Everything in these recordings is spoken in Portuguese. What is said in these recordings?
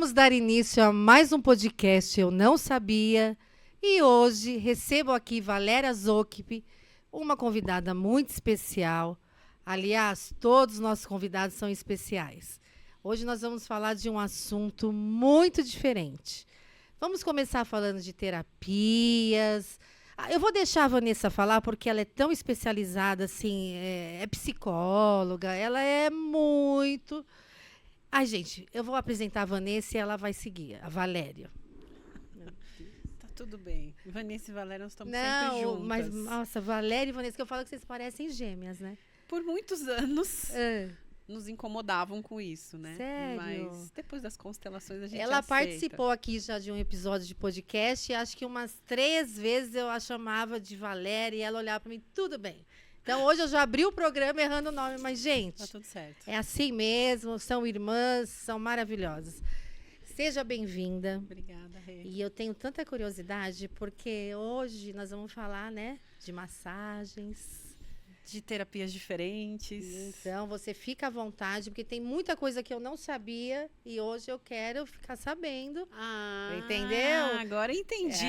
Vamos dar início a mais um podcast Eu Não Sabia. E hoje recebo aqui Valéria Zocchi, uma convidada muito especial. Aliás, todos os nossos convidados são especiais. Hoje nós vamos falar de um assunto muito diferente. Vamos começar falando de terapias. Eu vou deixar a Vanessa falar porque ela é tão especializada, assim, é psicóloga, ela é muito... Ai, gente, eu vou apresentar a Vanessa e ela vai seguir, a Valéria. Tá tudo bem. Vanessa e Valéria, nós estamos sempre juntas. Mas, nossa, Valéria e Vanessa, que eu falo que vocês parecem gêmeas, né? Por muitos anos, nos incomodavam com isso, né? Sério? Mas depois das constelações a gente Ela aceita. participou aqui já de um episódio de podcast e acho que umas 3 vezes eu a chamava de Valéria e ela olhava para mim, tudo bem. Então, hoje eu já abri o programa errando o nome, mas, gente, Tá tudo certo. é assim mesmo, são irmãs, são maravilhosas. Seja bem-vinda. Obrigada, Rê. E eu tenho tanta curiosidade, porque hoje nós vamos falar, né, de massagens. De terapias diferentes. Então, você fica à vontade, porque tem muita coisa que eu não sabia e hoje eu quero ficar sabendo. Entendeu? Agora entendi.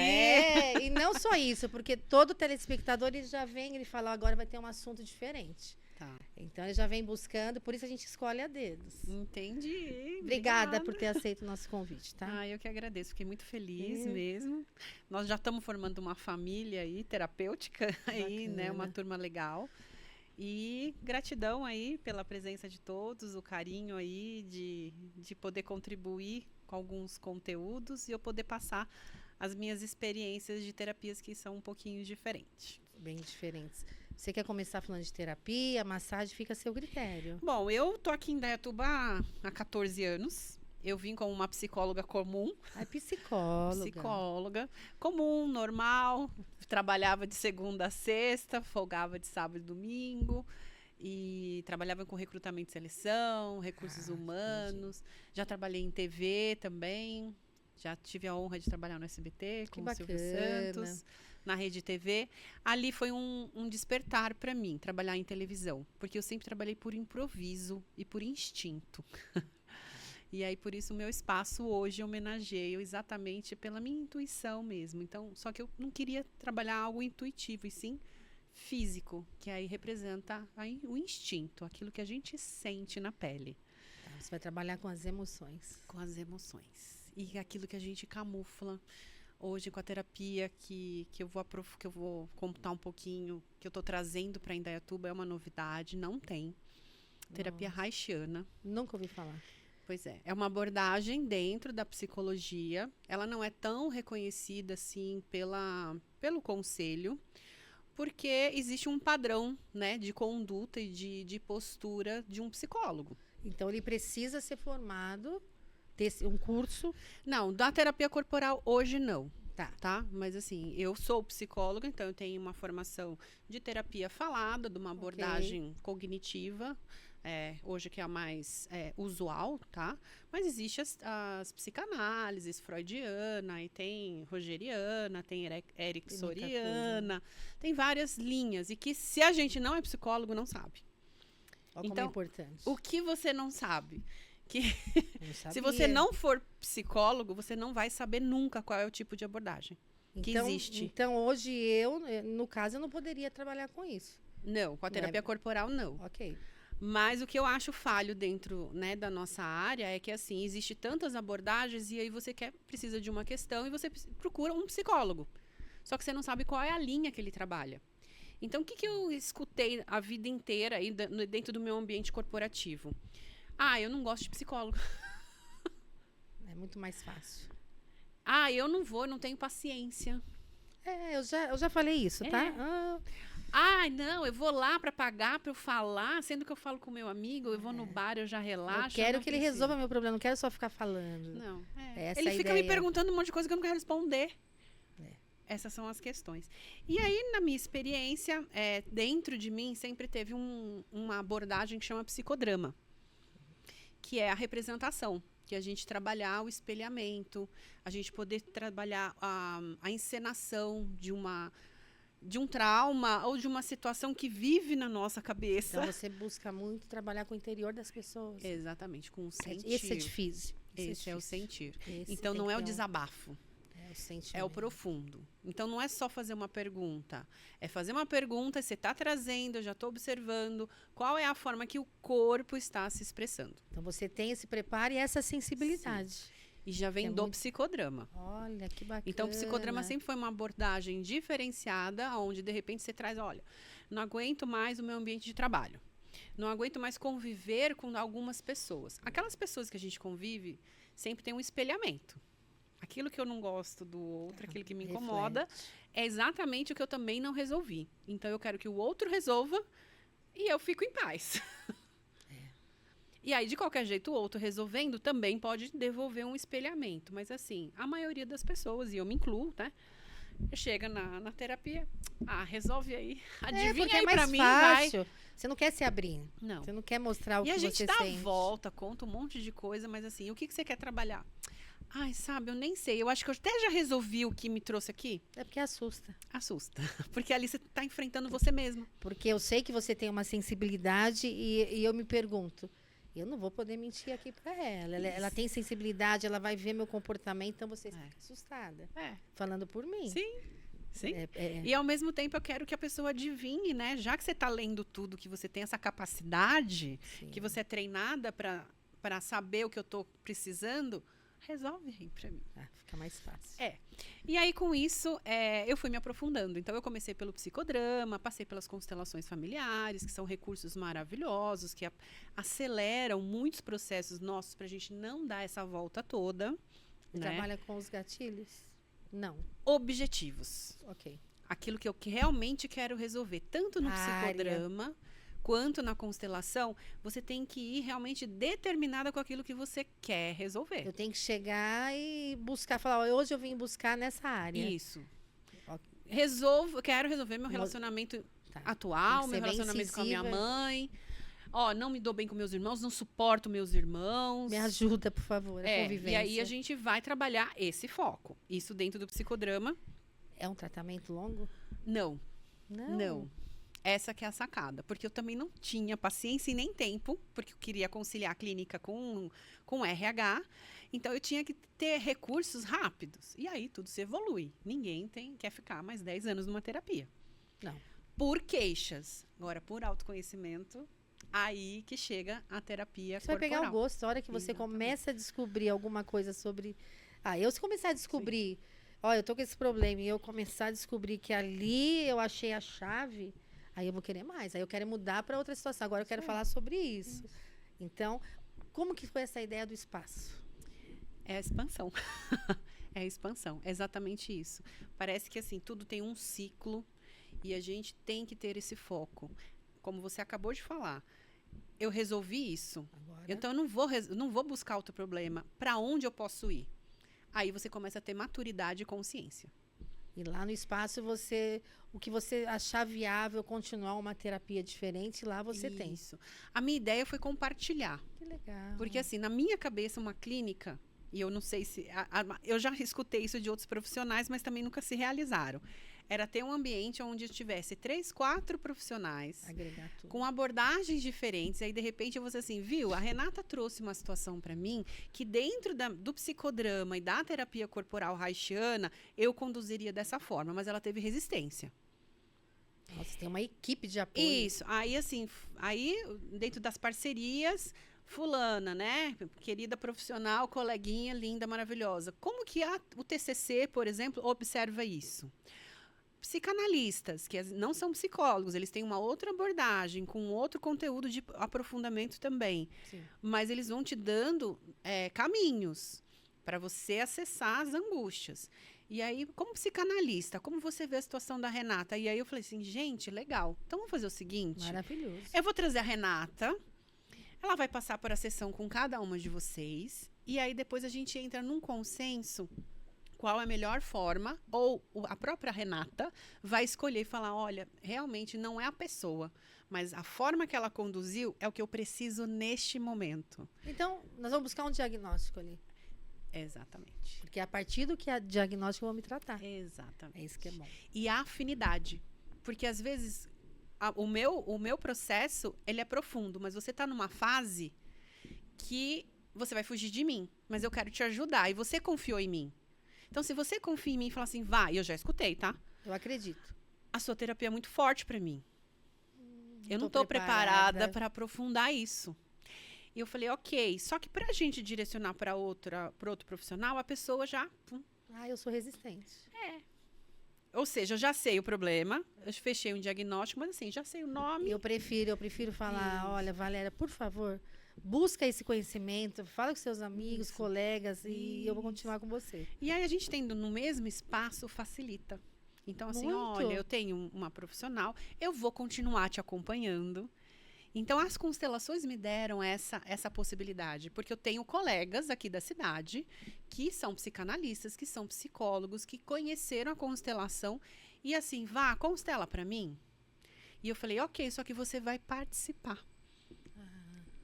E não só isso, porque todo telespectador ele já vem, ele fala, agora vai ter um assunto diferente. Tá. Então, ele já vem buscando, por isso a gente escolhe a dedos. Entendi. Obrigada por ter aceito o nosso convite, tá? Eu que agradeço, fiquei muito feliz mesmo. Nós já estamos formando uma família aí, terapêutica, aí, né? Uma turma legal. E gratidão aí pela presença de todos, o carinho aí de poder contribuir com alguns conteúdos e eu poder passar as minhas experiências de terapias que são um pouquinho diferentes. Bem diferentes. Você quer começar falando de terapia, massagem, fica a seu critério. Bom, eu tô aqui em Indaiatuba há 14 anos. Eu vim como uma psicóloga comum. Psicóloga. Comum, normal. Trabalhava de segunda a sexta, folgava de sábado e domingo. E trabalhava com recrutamento e seleção, recursos humanos. Entendi. Já trabalhei em TV também. Já tive a honra de trabalhar no SBT com o Silvio Santos, na Rede TV. Ali foi um despertar para mim, trabalhar em televisão. Porque eu sempre trabalhei por improviso e por instinto. E aí, por isso, o meu espaço hoje eu homenageio exatamente pela minha intuição mesmo. Então, só que eu não queria trabalhar algo intuitivo, e sim físico, que aí representa aí o instinto, aquilo que a gente sente na pele. Você vai trabalhar com as emoções. Com as emoções. E aquilo que a gente camufla hoje com a terapia que eu vou contar um pouquinho, que eu estou trazendo para Indaiatuba, é uma novidade, não tem. Terapia haitiana. Nunca ouvi falar. Pois é uma abordagem dentro da psicologia, ela não é tão reconhecida assim pelo conselho, porque existe um padrão, né, de conduta e de postura de um psicólogo. Então ele precisa ser formado, ter um curso? Não, da terapia corporal hoje não. Tá? Mas assim, eu sou psicóloga, então eu tenho uma formação de terapia falada, de uma abordagem cognitiva, hoje que é a mais usual, tá? Mas existe as psicanálises freudiana, e tem rogeriana, tem ericksoniana, tem várias linhas, e que se a gente não é psicólogo, não sabe. Olha então, como é importante. O que você não sabe? Que não se você não for psicólogo, você não vai saber nunca qual é o tipo de abordagem que existe. Então, hoje no caso, eu não poderia trabalhar com isso. Não, com a terapia corporal, não. Ok. Mas o que eu acho falho dentro, né, da nossa área é que, assim, existe tantas abordagens e aí você precisa de uma questão e você procura um psicólogo. Só que você não sabe qual é a linha que ele trabalha. Então, o que eu escutei a vida inteira aí dentro do meu ambiente corporativo? Eu não gosto de psicólogo. É muito mais fácil. Eu não tenho paciência. Eu já falei isso, tá? Não, eu vou lá para pagar, para eu falar, sendo que eu falo com o meu amigo, eu vou no bar, eu já relaxo. Eu quero que ele resolva meu problema, não quero só ficar falando. Não, Ele fica me perguntando um monte de coisa que eu não quero responder. Essas são as questões. E aí, na minha experiência, dentro de mim sempre teve uma abordagem que chama psicodrama, que é a representação, que a gente trabalhar o espelhamento, a gente poder trabalhar a encenação de um trauma ou de uma situação que vive na nossa cabeça. Então você busca muito trabalhar com o interior das pessoas. Exatamente, com o sentir. Esse é difícil. Esse é o sentir. Esse então, não é o desabafo. É o sentimento. É o profundo. Então, não é só fazer uma pergunta. É fazer uma pergunta, você está trazendo, eu já estou observando qual é a forma que o corpo está se expressando. Então, você tem esse preparo e essa sensibilidade. Sim. E já vem do psicodrama. Olha, que bacana. Então, o psicodrama sempre foi uma abordagem diferenciada, onde, de repente, você traz, olha, não aguento mais o meu ambiente de trabalho. Não aguento mais conviver com algumas pessoas. Aquelas pessoas que a gente convive sempre tem um espelhamento. Aquilo que eu não gosto do outro, aquilo que me incomoda, é exatamente o que eu também não resolvi. Então, eu quero que o outro resolva e eu fico em paz. E aí, de qualquer jeito, o outro resolvendo também pode devolver um espelhamento. Mas, assim, a maioria das pessoas, e eu me incluo, né? Chega na terapia, resolve aí. Adivinha aí pra mim, fácil. Você não quer se abrir. Não. Você não quer mostrar o que você sente. E a gente dá a volta, conta um monte de coisa, mas assim, o que você quer trabalhar? Ai, sabe, eu nem sei. Eu acho que eu até já resolvi o que me trouxe aqui. É porque assusta. Assusta. Porque ali você tá enfrentando você mesmo. Porque eu sei que você tem uma sensibilidade e eu me pergunto, eu não vou poder mentir aqui para ela. Ela tem sensibilidade, ela vai ver meu comportamento, então você fica assustada. Falando por mim. Sim. Sim. E ao mesmo tempo eu quero que a pessoa adivinhe, né? Já que você está lendo tudo, que você tem essa capacidade, que você é treinada para saber o que eu estou precisando, resolve aí para mim. Fica mais fácil. E aí, com isso, eu fui me aprofundando. Então, eu comecei pelo psicodrama, passei pelas constelações familiares, que são recursos maravilhosos, que aceleram muitos processos nossos para a gente não dar essa volta toda. Você trabalha com os gatilhos? Não. Objetivos. Ok. Aquilo que eu realmente quero resolver, tanto no psicodrama quanto na constelação, você tem que ir realmente determinada com aquilo que você quer resolver. Eu tenho que chegar e buscar, falar, hoje eu vim buscar nessa área. Isso. Quero resolver meu relacionamento atual, meu relacionamento com a minha mãe. Não me dou bem com meus irmãos, não suporto meus irmãos. Me ajuda, por favor, a convivência. E aí a gente vai trabalhar esse foco. Isso dentro do psicodrama. É um tratamento longo? Não. Essa que é a sacada. Porque eu também não tinha paciência e nem tempo, porque eu queria conciliar a clínica com RH. Então, eu tinha que ter recursos rápidos. E aí, tudo se evolui. Ninguém quer ficar mais 10 anos numa terapia. Não. Por queixas. Agora, por autoconhecimento, aí que chega a terapia corporal. Você vai pegar o gosto. A hora que você começa a descobrir alguma coisa sobre... se começar a descobrir... eu tô com esse problema e eu começar a descobrir que ali eu achei a chave... Aí eu vou querer mais. Aí eu quero mudar para outra situação. Agora eu quero falar sobre isso. Então, como que foi essa ideia do espaço? É a expansão. É a expansão. É exatamente isso. Parece que assim, tudo tem um ciclo e a gente tem que ter esse foco. Como você acabou de falar, eu resolvi isso. Agora... Então eu não vou buscar outro problema. Para onde eu posso ir? Aí você começa a ter maturidade e consciência. E lá no espaço, o que você achar viável continuar uma terapia diferente, lá você tem. Isso. A minha ideia foi compartilhar. Que legal. Porque assim, na minha cabeça, uma clínica, e eu não sei se... eu já escutei isso de outros profissionais, mas também nunca se realizaram. Era ter um ambiente onde tivesse 3, 4 profissionais com abordagens diferentes. Aí, de repente, você assim, viu? A Renata trouxe uma situação para mim que dentro do psicodrama e da terapia corporal haitiana, eu conduziria dessa forma, mas ela teve resistência. Nossa, tem uma equipe de apoio. Isso. Aí, assim, dentro das parcerias... Fulana, né? Querida profissional, coleguinha, linda, maravilhosa. Como que o TCC, por exemplo, observa isso? Psicanalistas, que não são psicólogos, eles têm uma outra abordagem, com outro conteúdo de aprofundamento também. Sim. Mas eles vão te dando caminhos para você acessar as angústias. E aí, como psicanalista, como você vê a situação da Renata? E aí eu falei assim, gente, legal. Então vamos fazer o seguinte. Maravilhoso. Eu vou trazer a Renata. Ela vai passar por a sessão com cada uma de vocês. E aí, depois a gente entra num consenso qual é a melhor forma. Ou a própria Renata vai escolher e falar, olha, realmente não é a pessoa, mas a forma que ela conduziu é o que eu preciso neste momento. Então, nós vamos buscar um diagnóstico ali. Exatamente. Porque é a partir do que é diagnóstico eu vou me tratar. Exatamente. É isso que é bom. E a afinidade. Porque, às vezes... O meu processo, ele é profundo, mas você está numa fase que você vai fugir de mim, mas eu quero te ajudar. E você confiou em mim. Então, se você confia em mim e fala assim, vai, eu já escutei, tá? Eu acredito. A sua terapia é muito forte pra mim. Eu não tô preparada para aprofundar isso. E eu falei, ok. Só que pra gente direcionar para outro profissional, a pessoa já... eu sou resistente. Ou seja, eu já sei o problema, eu fechei um diagnóstico, mas assim, já sei o nome. Eu prefiro falar, olha, Valéria, por favor, busca esse conhecimento, fala com seus amigos, colegas, e eu vou continuar com você. E aí a gente tendo no mesmo espaço facilita. Então, assim, olha, eu tenho uma profissional, eu vou continuar te acompanhando. Então, as constelações me deram essa possibilidade, porque eu tenho colegas aqui da cidade que são psicanalistas, que são psicólogos, que conheceram a constelação e assim, vá, constela para mim. E eu falei, ok, só que você vai participar.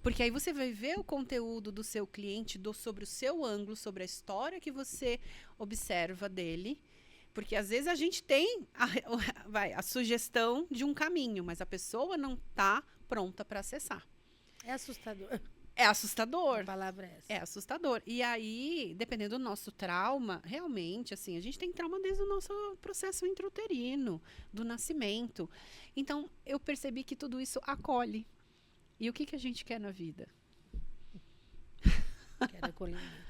Porque aí você vai ver o conteúdo do seu cliente, sobre o seu ângulo, sobre a história que você observa dele. Porque às vezes a gente tem a sugestão de um caminho, mas a pessoa não está pronta para acessar. É assustador. É assustador. A palavra é essa. É assustador. E aí, dependendo do nosso trauma, realmente, assim, a gente tem trauma desde o nosso processo intrauterino, do nascimento. Então, eu percebi que tudo isso acolhe. E o que a gente quer na vida? Quero acolhimento.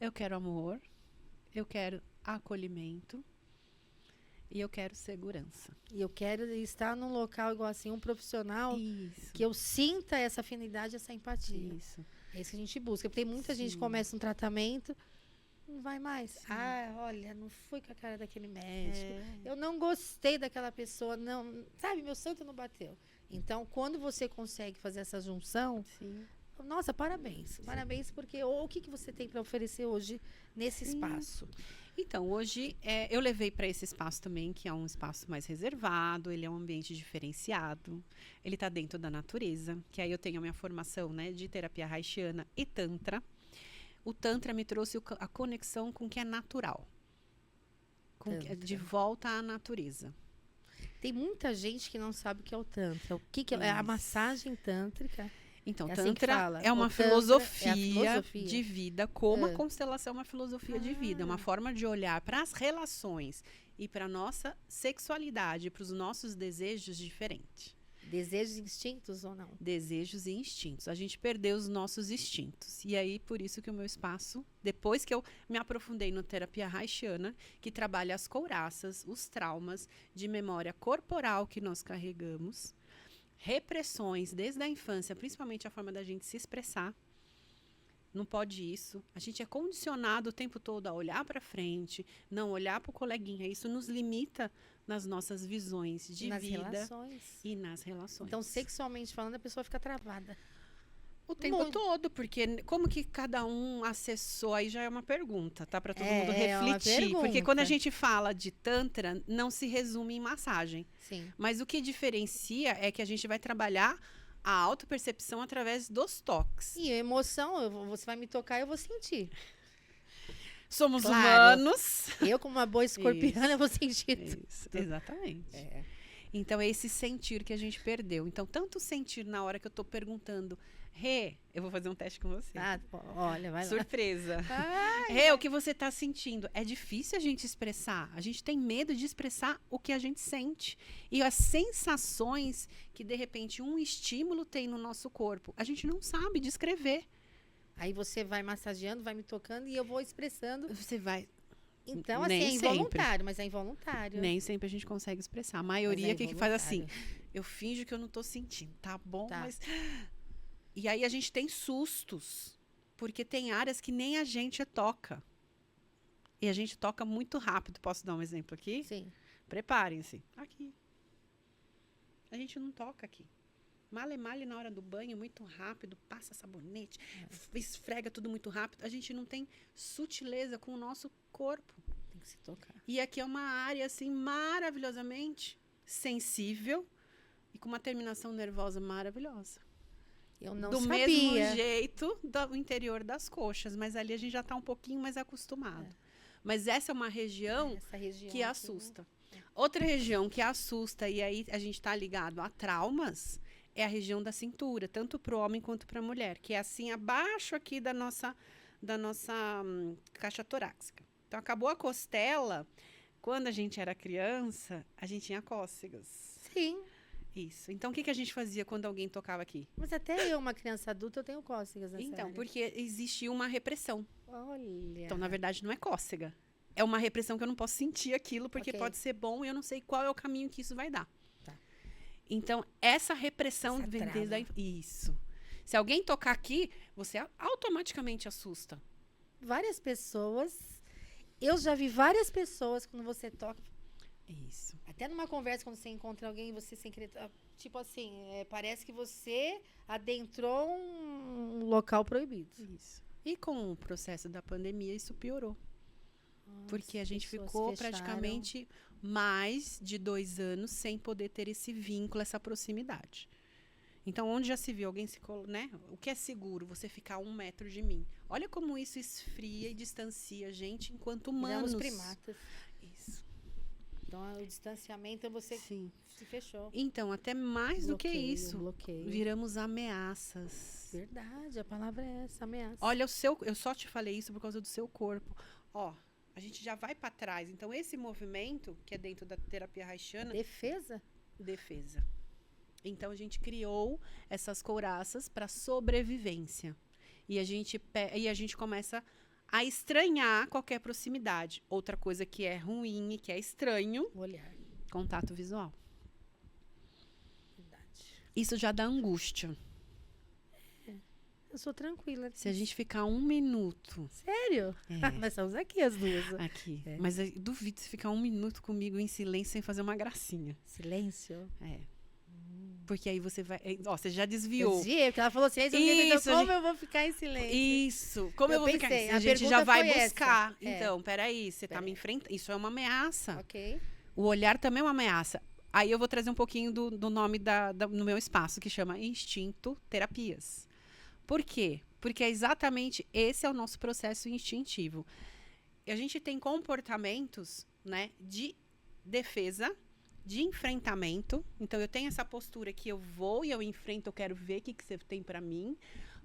Eu quero amor, eu quero acolhimento. E eu quero segurança. E eu quero estar num local igual assim, um profissional Isso. que eu sinta essa afinidade, essa empatia. Isso. É isso que a gente busca. Porque tem muita gente que começa um tratamento, não vai mais. Sim. Olha, não fui com a cara daquele médico. Eu não gostei daquela pessoa, não, sabe, meu santo não bateu. Então, quando você consegue fazer essa junção, Sim. Nossa, parabéns. Parabéns, porque o que você tem para oferecer hoje nesse espaço? Então, hoje eu levei para esse espaço também, que é um espaço mais reservado, ele é um ambiente diferenciado, ele está dentro da natureza, que aí eu tenho a minha formação, né, de terapia haitiana e tantra. O tantra me trouxe a conexão com o que é natural, de volta à natureza. Tem muita gente que não sabe o que é o tantra. O que é a massagem tântrica? Então, é Tantra assim é uma filosofia de vida, como a constelação é uma filosofia de vida. É uma forma de olhar para as relações e para a nossa sexualidade, para os nossos desejos diferentes. Desejos e instintos ou não? Desejos e instintos. A gente perdeu os nossos instintos. E aí, por isso que o meu espaço, depois que eu me aprofundei na terapia haitiana, que trabalha as couraças, os traumas de memória corporal que nós carregamos, repressões desde a infância, principalmente a forma da gente se expressar. Não pode isso. A gente é condicionado o tempo todo a olhar para frente, não olhar para o coleguinha. Isso nos limita nas nossas visões de vida e nas relações. Então, sexualmente falando, a pessoa fica travada. O tempo todo, porque como que cada um acessou, aí já é uma pergunta, tá? Para todo mundo refletir. Porque quando a gente fala de tantra, não se resume em massagem. Sim. Mas o que diferencia é que a gente vai trabalhar a autopercepção através dos toques. E a emoção, você vai me tocar, eu vou sentir. Somos humanos. Eu, como uma boa escorpiana, eu vou sentir isso. Exatamente. Então, é esse sentir que a gente perdeu. Então, tanto sentir na hora que eu tô perguntando, Rê, eu vou fazer um teste com você. Olha, vai lá. Surpresa. Rê, o que você tá sentindo? É difícil a gente expressar. A gente tem medo de expressar o que a gente sente. E as sensações que, de repente, um estímulo tem no nosso corpo, a gente não sabe descrever. Aí você vai massageando, vai me tocando e eu vou expressando. Você vai... Então, assim, é involuntário, mas é involuntário. Nem sempre a gente consegue expressar. A maioria que faz assim, eu finjo que eu não tô sentindo, tá bom, mas... E aí a gente tem sustos, porque tem áreas que nem a gente toca. E a gente toca muito rápido. Posso dar um exemplo aqui? Sim. Preparem-se. Aqui. A gente não toca aqui. Male na hora do banho, muito rápido, passa sabonete, esfrega tudo muito rápido. A gente não tem sutileza com o nosso corpo. Tem que se tocar. E aqui é uma área, assim, maravilhosamente sensível e com uma terminação nervosa maravilhosa. Eu não sabia. Do mesmo jeito do interior das coxas, mas ali a gente já está um pouquinho mais acostumado. Mas essa é uma região que assusta. Outra região que assusta, e aí a gente está ligado a traumas, é a região da cintura, tanto para o homem quanto para a mulher, que é assim abaixo aqui da nossa caixa torácica. Então, acabou a costela, quando a gente era criança, a gente tinha cócegas. Sim. Isso. Então, o que a gente fazia quando alguém tocava aqui? Mas até eu, uma criança adulta, eu tenho cócegas nessa Então, área. porque existe uma repressão. Olha. Então, na verdade, não é cócega. É uma repressão que eu não posso sentir aquilo, porque pode ser bom e eu não sei qual é o caminho que isso vai dar. Tá. Então, essa repressão vem desde a... Isso. Se alguém tocar aqui, você automaticamente assusta. Várias pessoas... Eu já vi várias pessoas, quando você toca... Isso. Até numa conversa, quando você encontra alguém, você sem querer... Tipo assim, parece que você adentrou um local proibido. Isso. E com o processo da pandemia, isso piorou. Nossa, porque a gente ficou praticamente mais de 2 anos sem poder ter esse vínculo, essa proximidade. Então, onde já se viu alguém né? O que é seguro? Você ficar a 1 metro de mim. Olha como isso esfria e distancia a gente enquanto humanos. Viramos primatas. Isso. Então, o distanciamento, você se fechou. Então, até mais do que isso, bloqueio. Viramos ameaças. Verdade, a palavra é essa, ameaça. Olha, eu só te falei isso por causa do seu corpo. Ó, a gente já vai para trás. Então, esse movimento, que é dentro da terapia haitiana... Defesa? Defesa. Então, a gente criou essas couraças para sobrevivência. E a gente começa a estranhar qualquer proximidade. Outra coisa que é ruim e que é estranho... O olhar. Contato visual. Verdade. Isso já dá angústia. Eu sou tranquila. Se a gente ficar 1 minuto... Sério? Nós estamos aqui as duas. Aqui. Mas eu duvido se ficar 1 minuto comigo em silêncio sem fazer uma gracinha. Silêncio? Porque aí você vai... Ó, você já desviou. Eu desviei, porque ela falou silêncio. Como eu vou ficar em silêncio? Isso. Como eu vou pensei, ficar? A gente já vai buscar. Então, peraí. Você tá me enfrentando. Isso é uma ameaça. Ok. O olhar também é uma ameaça. Aí eu vou trazer um pouquinho do nome no meu espaço, que chama Instinto Terapias. Por quê? Porque é exatamente esse é o nosso processo instintivo. A gente tem comportamentos, né, de defesa, de enfrentamento. Então, eu tenho essa postura que eu vou e eu enfrento, eu quero ver o que você tem para mim.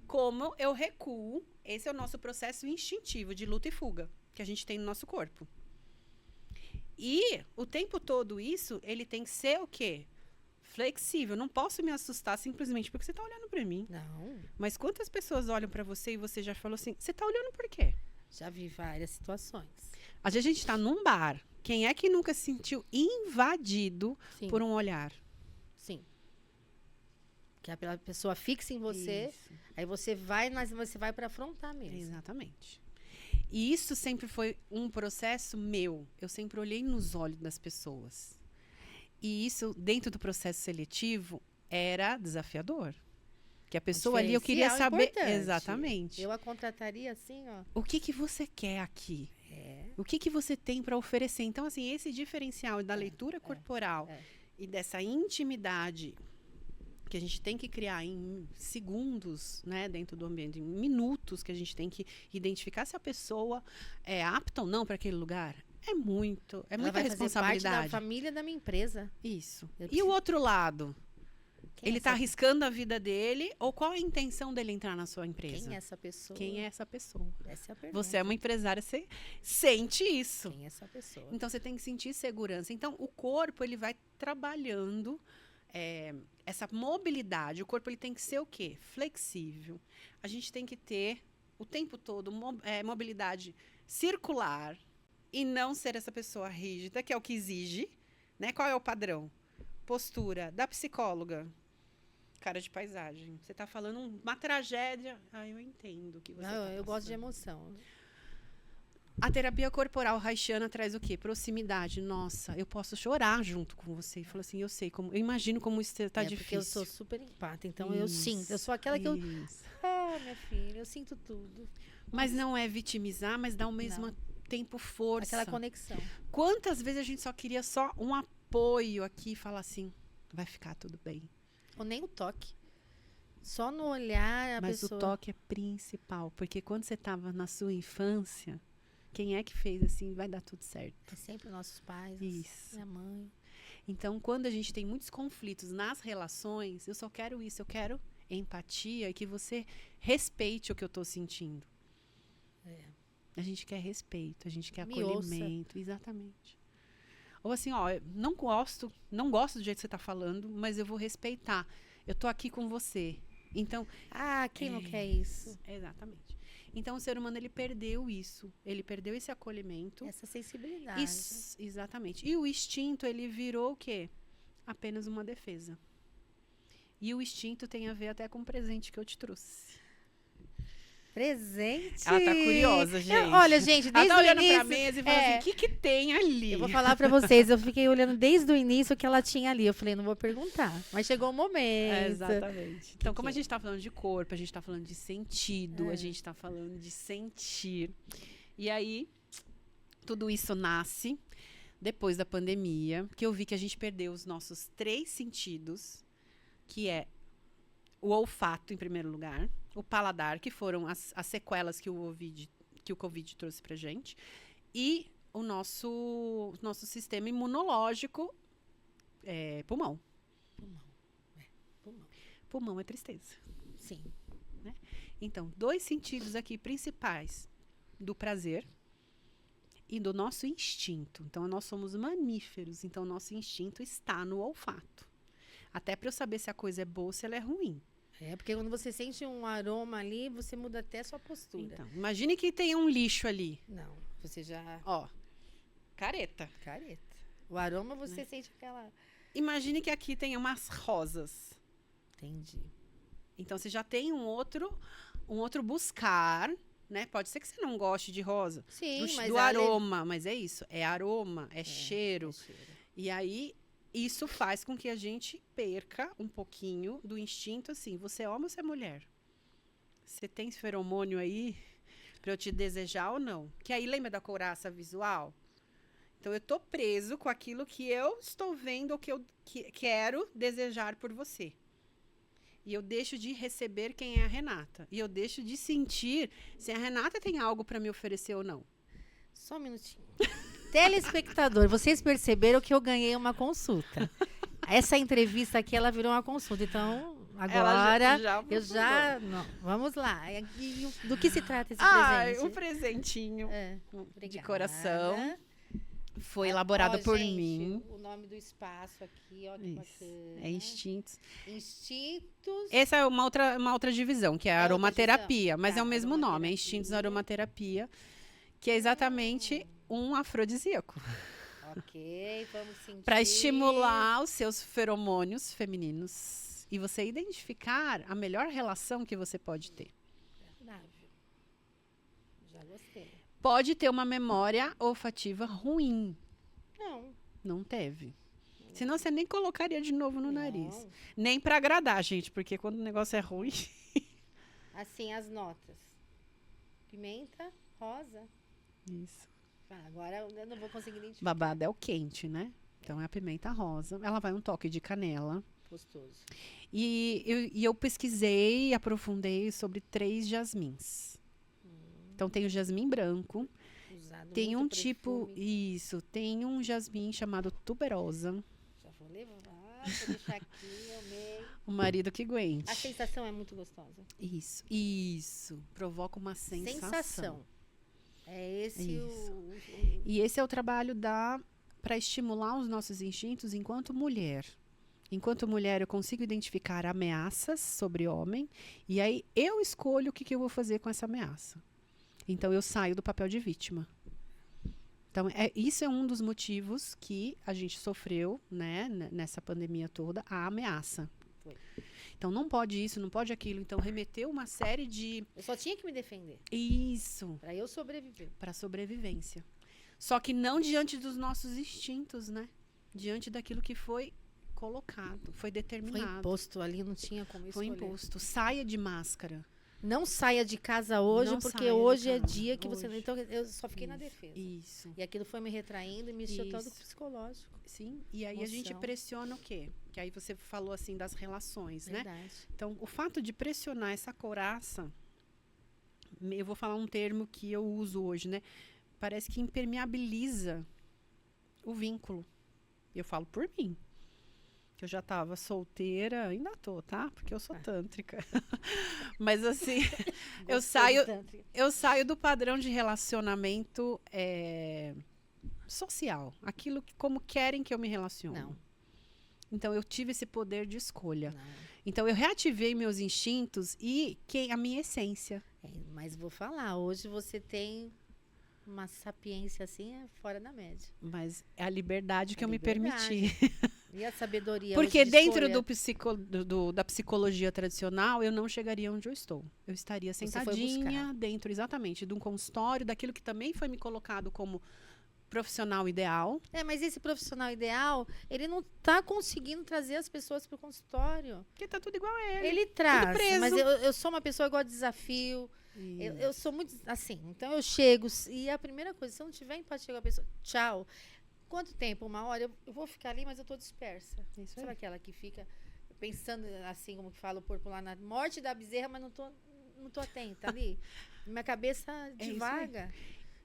Como eu recuo, esse é o nosso processo instintivo de luta e fuga, que a gente tem no nosso corpo. E o tempo todo isso, ele tem que ser o quê? Flexível. Não posso me assustar simplesmente porque você está olhando para mim. Não. Mas quantas pessoas olham para você e você já falou assim, você está olhando por quê? Já vi várias situações. Às vezes a gente está num bar. Quem é que nunca se sentiu invadido por um olhar? Sim. Que a pessoa fixa em você, Isso. aí você vai, mas você vai para afrontar mesmo. Exatamente. E isso sempre foi um processo meu. Eu sempre olhei nos olhos das pessoas. E isso, dentro do processo seletivo, era desafiador. Que a pessoa ali, eu queria saber... Importante. Exatamente. Eu a contrataria assim, ó. O que você quer aqui? O que você tem para oferecer? Então, assim, esse diferencial da leitura corporal e dessa intimidade que a gente tem que criar em segundos, né, dentro do ambiente, em minutos, que a gente tem que identificar se a pessoa é apta ou não para aquele lugar. É muita responsabilidade. Fazer parte da família da minha empresa. Isso. E o outro lado? Ele está arriscando a vida dele ou qual a intenção dele entrar na sua empresa? Quem é essa pessoa? Quem é essa pessoa? Essa é a pergunta. Você é uma empresária, você sente isso. Quem é essa pessoa? Então, você tem que sentir segurança. Então, o corpo, ele vai trabalhando essa mobilidade. O corpo, ele tem que ser o quê? Flexível. A gente tem que ter, o tempo todo, mobilidade circular e não ser essa pessoa rígida, que é o que exige. Né? Qual é o padrão? Postura da psicóloga. Cara de paisagem. Você está falando uma tragédia. Eu entendo o que você está eu gosto de emoção. A terapia corporal haitiana traz o quê? Proximidade. Nossa, eu posso chorar junto com você. Falou assim, eu sei como, eu imagino como isso está difícil. Porque eu sou super empática, então eu sinto. Eu sou aquela que minha filha, eu sinto tudo. Mas não é vitimizar, mas dá ao mesmo tempo força. Aquela conexão. Quantas vezes a gente só queria só um apoio aqui e falar assim, vai ficar tudo bem. Ou nem o toque. Só no olhar a pessoa... Mas o toque é principal, porque quando você estava na sua infância, quem é que fez assim, vai dar tudo certo? É sempre nossos pais, isso. minha mãe. Então, quando a gente tem muitos conflitos nas relações, eu só quero isso, eu quero empatia e que você respeite o que eu estou sentindo. A gente quer respeito, a gente quer acolhimento. Ouça. Exatamente. Ou assim, ó, não gosto do jeito que você está falando, mas eu vou respeitar. Eu tô aqui com você. Então, quem não quer isso? Exatamente. Então, o ser humano, ele perdeu isso. Ele perdeu esse acolhimento. Essa sensibilidade. Exatamente. E o instinto, ele virou o quê? Apenas uma defesa. E o instinto tem a ver até com o presente que eu te trouxe. Presente? Ela tá curiosa, gente. Olha, gente, desde ela tá o olhando início, pra mesa e falando assim, o que tem ali? Eu vou falar pra vocês, eu fiquei olhando desde o início o que ela tinha ali. Eu falei, não vou perguntar. Mas chegou o momento. Exatamente. Então, como a gente tá falando de corpo, a gente tá falando de sentido, a gente tá falando de sentir. E aí, tudo isso nasce depois da pandemia, que eu vi que a gente perdeu os nossos 3 sentidos, que é o olfato, em primeiro lugar, o paladar, que foram as sequelas que o Covid trouxe pra gente, e o nosso sistema imunológico, pulmão. Pulmão é tristeza. Sim. Né? Então, 2 sentidos aqui principais do prazer e do nosso instinto. Então, nós somos mamíferos, então nosso instinto está no olfato. Até para eu saber se a coisa é boa ou se ela é ruim. Porque quando você sente um aroma ali, você muda até a sua postura. Então, imagine que tem um lixo ali. Não, você já... Ó, careta. O aroma você sente aquela... Imagine que aqui tem umas rosas. Entendi. Então, você já tem um outro buscar, né? Pode ser que você não goste de rosa. Sim, do aroma, mas é isso. É aroma, é cheiro. E aí... Isso faz com que a gente perca um pouquinho do instinto, assim, você é homem ou você é mulher? Você tem esse feromônio aí para eu te desejar ou não? Que aí lembra da couraça visual? Então, eu tô preso com aquilo que eu estou vendo ou que eu quero desejar por você. E eu deixo de receber quem é a Renata. E eu deixo de sentir se a Renata tem algo para me oferecer ou não. Só um minutinho. Telespectador, vocês perceberam que eu ganhei uma consulta. Essa entrevista aqui, ela virou uma consulta. Então, agora, não, vamos lá. Do que se trata esse presente? Um presentinho de coração. Foi elaborado por mim. O nome do espaço aqui, ó, que bacana. É Instintos. Instintos. Essa é uma outra divisão, que é a aromaterapia. Mas é o mesmo nome, é Instintos Aromaterapia, que é exatamente um afrodisíaco. Ok, vamos sentir. Para estimular os seus feromônios femininos. E você identificar a melhor relação que você pode ter. Já gostei. Pode ter uma memória olfativa ruim. Não teve. Senão você nem colocaria de novo no nariz. Nem para agradar, gente, porque quando o negócio é ruim... Assim, as notas. Pimenta, rosa. Isso. Agora eu não vou conseguir identificar. Babado é o quente, né? Então é a pimenta rosa. Ela vai um toque de canela. Gostoso. E eu pesquisei e aprofundei sobre 3 jasmins. Então tem o jasmim branco. Usado tem muito um tipo... perfume. Isso. Tem um jasmim chamado tuberosa. Já vou levar. Vou deixar aqui, amei. O marido que aguente. A sensação é muito gostosa. Isso. Provoca uma sensação. É esse E esse é o trabalho para estimular os nossos instintos enquanto mulher. Enquanto mulher, eu consigo identificar ameaças sobre homem. E aí, eu escolho o que eu vou fazer com essa ameaça. Então, eu saio do papel de vítima. Então, isso é um dos motivos que a gente sofreu, né, nessa pandemia toda, a ameaça. Então, não pode isso, não pode aquilo. Então, remeteu uma série de... Eu só tinha que me defender. Isso. Para eu sobreviver. Para sobrevivência. Só que não diante dos nossos instintos, né? Diante daquilo que foi colocado, foi determinado. Foi imposto ali, não tinha como escolher. Foi imposto. Saia de máscara. Não saia de casa hoje, porque hoje é dia que você... Então, eu só fiquei na defesa. Isso. E aquilo foi me retraindo e me deixou todo psicológico. Sim, e aí a gente pressiona o quê? Que aí você falou assim das relações, Verdade. né? Então, o fato de pressionar essa couraça, eu vou falar um termo que eu uso hoje, né? Parece que impermeabiliza o vínculo. Eu falo por mim. Que eu já estava solteira, ainda tô, tá? Porque eu sou tântrica. Mas assim, eu saio do padrão de relacionamento social. Aquilo que como querem que eu me relacione. Não. Então eu tive esse poder de escolha. Não. Então eu reativei meus instintos e a minha essência. Mas vou falar, hoje você tem uma sapiência assim fora da média. Mas é a liberdade que eu me permiti. E a sabedoria. Porque dentro da psicologia tradicional, eu não chegaria onde eu estou. Eu estaria sentadinha dentro, exatamente, de um consultório, daquilo que também foi me colocado como profissional ideal. Mas esse profissional ideal, ele não está conseguindo trazer as pessoas para o consultório. Porque tá tudo igual a ele. Ele traz, mas eu sou uma pessoa igual a desafio. Eu sou muito assim. Então eu chego e a primeira coisa, se eu não tiver empatia com a pessoa, tchau. Quanto tempo? 1 hora? Eu vou ficar ali, mas eu tô dispersa. Sabe aquela que fica pensando assim, como que fala o porco lá na morte da bezerra, mas não tô atenta ali? Minha cabeça divaga.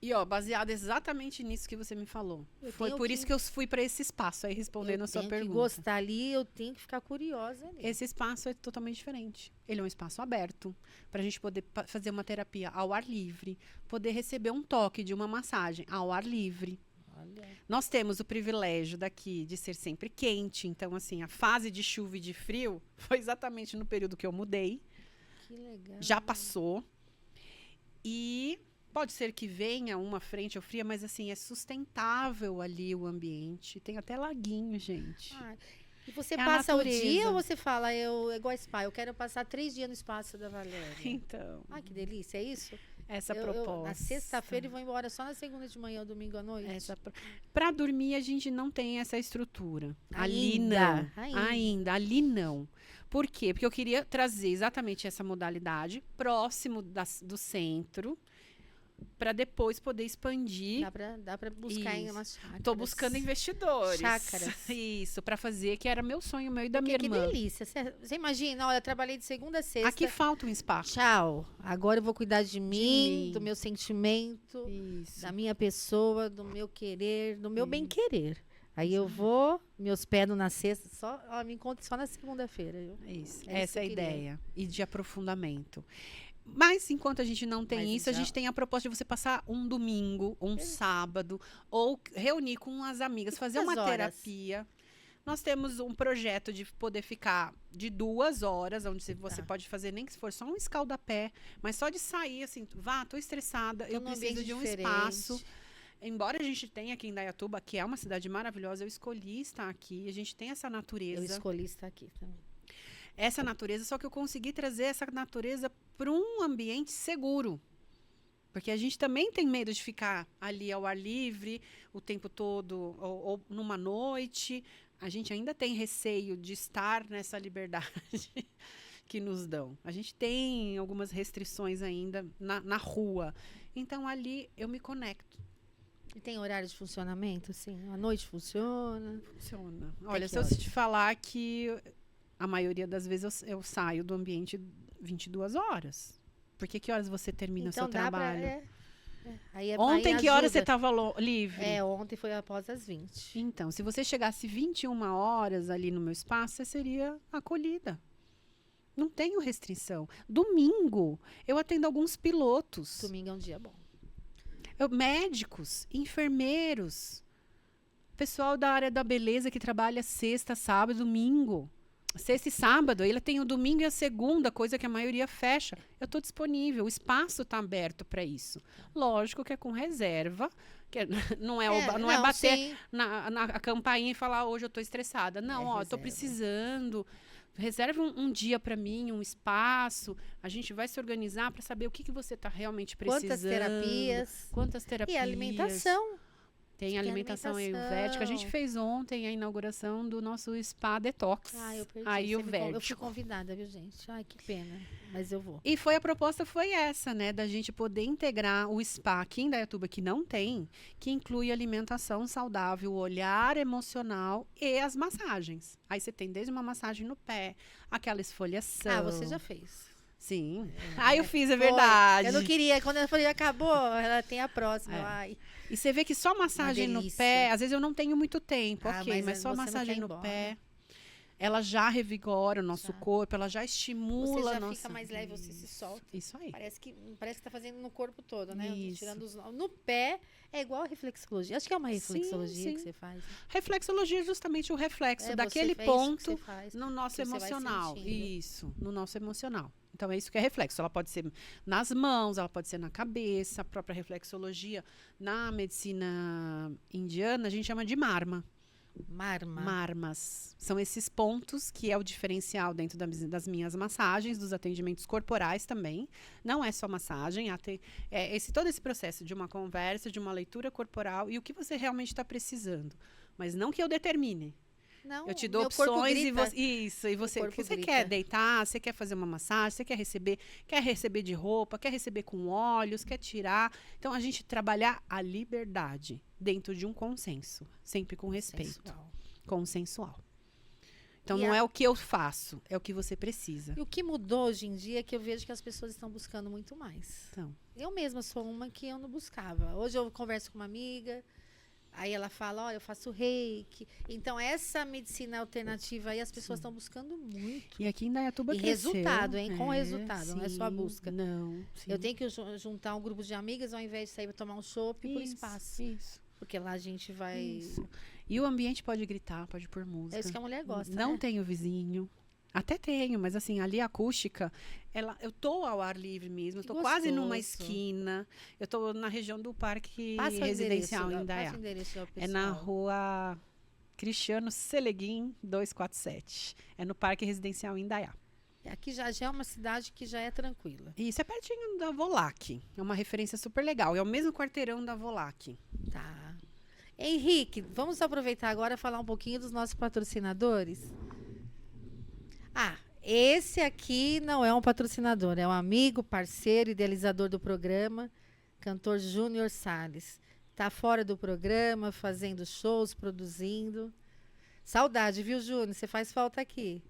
E baseado exatamente nisso que você me falou. Foi por isso que eu fui para esse espaço aí, respondendo a sua pergunta. Eu tenho que gostar ali, eu tenho que ficar curiosa ali. Esse espaço é totalmente diferente. Ele é um espaço aberto, para a gente poder fazer uma terapia ao ar livre, poder receber um toque de uma massagem ao ar livre. Olha. Nós temos o privilégio daqui de ser sempre quente. Então, assim, a fase de chuva e de frio foi exatamente no período que eu mudei. Que legal. Já passou. E pode ser que venha uma frente ou fria, mas, assim, é sustentável ali o ambiente. Tem até laguinho, gente. E você passa o dia ou você fala, igual spa, eu quero passar 3 dias no espaço da Valéria? Então. Que delícia, é isso? Essa proposta. Na sexta-feira e vou embora só na segunda de manhã ou domingo à noite. Para dormir, a gente não tem essa estrutura. Ainda. Ali não. Por quê? Porque eu queria trazer exatamente essa modalidade próximo do centro, para depois poder expandir. Dá para buscar em umas chácaras. Estou buscando investidores. Chácaras. Isso, para fazer, que era meu sonho, meu e da minha irmã. Que delícia. Você imagina, olha, eu trabalhei de segunda a sexta. Aqui falta um espaço. Tchau. Agora eu vou cuidar de mim, do meu sentimento, da minha pessoa, do meu querer, do meu bem-querer. Aí eu vou, me hospedo na sexta, me encontro só na segunda-feira. Isso. Essa é a ideia. E de aprofundamento. Mas, enquanto a gente não tem isso, a gente tem a proposta de você passar um domingo, um sábado, ou reunir com as amigas, fazer uma terapia. Nós temos um projeto de poder ficar de 2 horas, onde você pode fazer, nem que se for só um escaldapé, mas só de sair, assim, tô estressada, eu preciso de um espaço. Embora a gente tenha aqui em Indaiatuba, que é uma cidade maravilhosa, eu escolhi estar aqui, a gente tem essa natureza. Eu escolhi estar aqui também. Essa natureza, só que eu consegui trazer essa natureza para um ambiente seguro. Porque a gente também tem medo de ficar ali ao ar livre o tempo todo, ou numa noite. A gente ainda tem receio de estar nessa liberdade que nos dão. A gente tem algumas restrições ainda na rua. Então, ali eu me conecto. E tem horário de funcionamento, assim? À noite funciona? Funciona. Olha, se eu te falar que a maioria das vezes eu saio do ambiente 22 horas. Porque que horas você termina o seu trabalho? Ontem, que horas você estava livre? Ontem foi após as 20. Então, se você chegasse 21 horas ali no meu espaço, você seria acolhida. Não tenho restrição. Domingo, eu atendo alguns pilotos. Domingo é um dia bom. Médicos, enfermeiros, pessoal da área da beleza que trabalha sexta, sábado, domingo. Sexta e sábado, ele tem o domingo e a segunda, coisa que a maioria fecha. Eu estou disponível, o espaço está aberto para isso. Lógico que é com reserva, que não é bater na campainha e falar, hoje eu estou estressada. Não, estou precisando. Reserve um dia para mim, um espaço. A gente vai se organizar para saber o que você está realmente precisando. Quantas terapias. E alimentação. Tem alimentação ayurvédica. A gente fez ontem a inauguração do nosso Spa Detox. Eu perdi. Ayurvédico. Eu fui convidada, viu, gente? Que pena. Mas eu vou. E a proposta foi essa, né? Da gente poder integrar o spa aqui em Indaiatuba, que não tem, que inclui alimentação saudável, o olhar emocional e as massagens. Aí você tem desde uma massagem no pé, aquela esfoliação. Você já fez. Sim. Eu fiz, é verdade. Eu não queria. Quando eu falei, acabou, ela tem a próxima. Ai. E você vê que só massagem no pé, às vezes eu não tenho muito tempo, mas só massagem no pé, ela já revigora o nosso corpo, ela já estimula. Você já fica mais leve, você se solta. Isso aí. Parece que tá fazendo no corpo todo, né? Tirando os... No pé é igual a reflexologia. Acho que é uma reflexologia que você faz. Né? Reflexologia é justamente o reflexo daquele ponto no nosso emocional. Isso, no nosso emocional. Então, é isso que é reflexo. Ela pode ser nas mãos, ela pode ser na cabeça. A própria reflexologia, na medicina indiana, a gente chama de marma. Marmas. São esses pontos que é o diferencial dentro das minhas massagens, dos atendimentos corporais também. Não é só massagem, todo esse processo de uma conversa, de uma leitura corporal e o que você realmente está precisando. Mas não que eu determine. Não, eu te dou opções e você quer deitar, você quer fazer uma massagem, você quer receber de roupa, quer receber com óleos, quer tirar. Então, a gente trabalhar a liberdade dentro de um consenso, sempre com respeito. Consensual. Então, não é o que eu faço, é o que você precisa. E o que mudou hoje em dia é que eu vejo que as pessoas estão buscando muito mais. Então. Eu mesma sou uma que eu não buscava. Hoje eu converso com uma amiga... Aí ela fala, olha, eu faço reiki. Então, essa medicina alternativa aí, as pessoas estão buscando muito. E aqui em Indaiatuba cresceu. Resultado, hein? Com resultado, não é só a busca. Não. Eu tenho que juntar um grupo de amigas, ao invés de sair para tomar um chopp por espaço. Isso. Porque lá a gente vai... Isso. E o ambiente pode gritar, pode pôr música. É isso que a mulher gosta, Não tenho vizinho. Até tenho, mas assim, ali a acústica, eu tô ao ar livre mesmo, eu tô quase numa esquina, eu tô na região do Parque Residencial em Indaiá. É na rua Cristiano Seleguim 247. É no Parque Residencial em Indaiá. Aqui já é uma cidade que já é tranquila. Isso é pertinho da Volac. É uma referência super legal. É o mesmo quarteirão da Volac. Tá. Henrique, vamos aproveitar agora e falar um pouquinho dos nossos patrocinadores? Esse aqui não é um patrocinador, é um amigo, parceiro, idealizador do programa, cantor Júnior Salles. Está fora do programa, fazendo shows, produzindo. Saudade, viu, Júnior? Você faz falta aqui.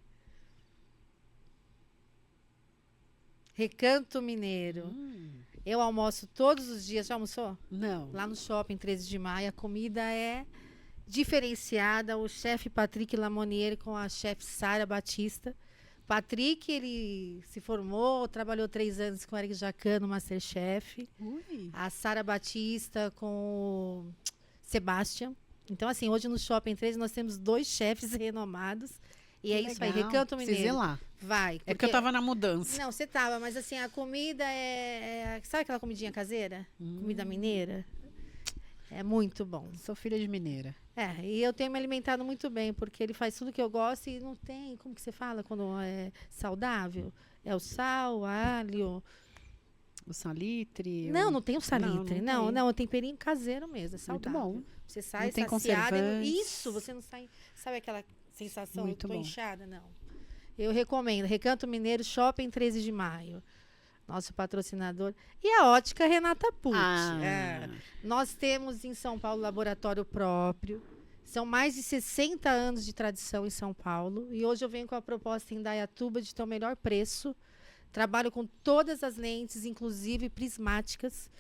Recanto Mineiro. Eu almoço todos os dias. Já almoçou? Não. Lá no shopping 13 de maio. A comida é diferenciada. O chefe Patrick Lamonier com a chefe Sara Batista. Patrick, ele se formou, trabalhou 3 anos com o Eric Jacan no Masterchef. A Sara Batista com o Sebastian. Então, assim, hoje no Shopping 13 nós temos 2 chefes renomados. E é isso aí, Recanto Mineiro. Precisa ir lá. Vai. É porque eu tava na mudança. Não, você tava, mas assim, a comida sabe aquela comidinha caseira? Comida mineira? É muito bom. Sou filha de mineira. E eu tenho me alimentado muito bem, porque ele faz tudo que eu gosto e não tem, como que você fala quando é saudável? É o sal, o alho... O salitre? Não tem o salitre. Não, é um temperinho caseiro mesmo, é saudável. Muito bom. Você sai não tem saciada. Conservantes. Isso, você não sai... Sabe aquela sensação, muito eu tô bom. inchada? Não. Eu recomendo. Recanto Mineiro, Shopping 13 de maio. Nosso patrocinador. E a ótica Renata Pucci. Nós temos em São Paulo laboratório próprio. São mais de 60 anos de tradição em São Paulo. E hoje eu venho com a proposta em Indaiatuba de ter o melhor preço. Trabalho com todas as lentes, inclusive prismáticas,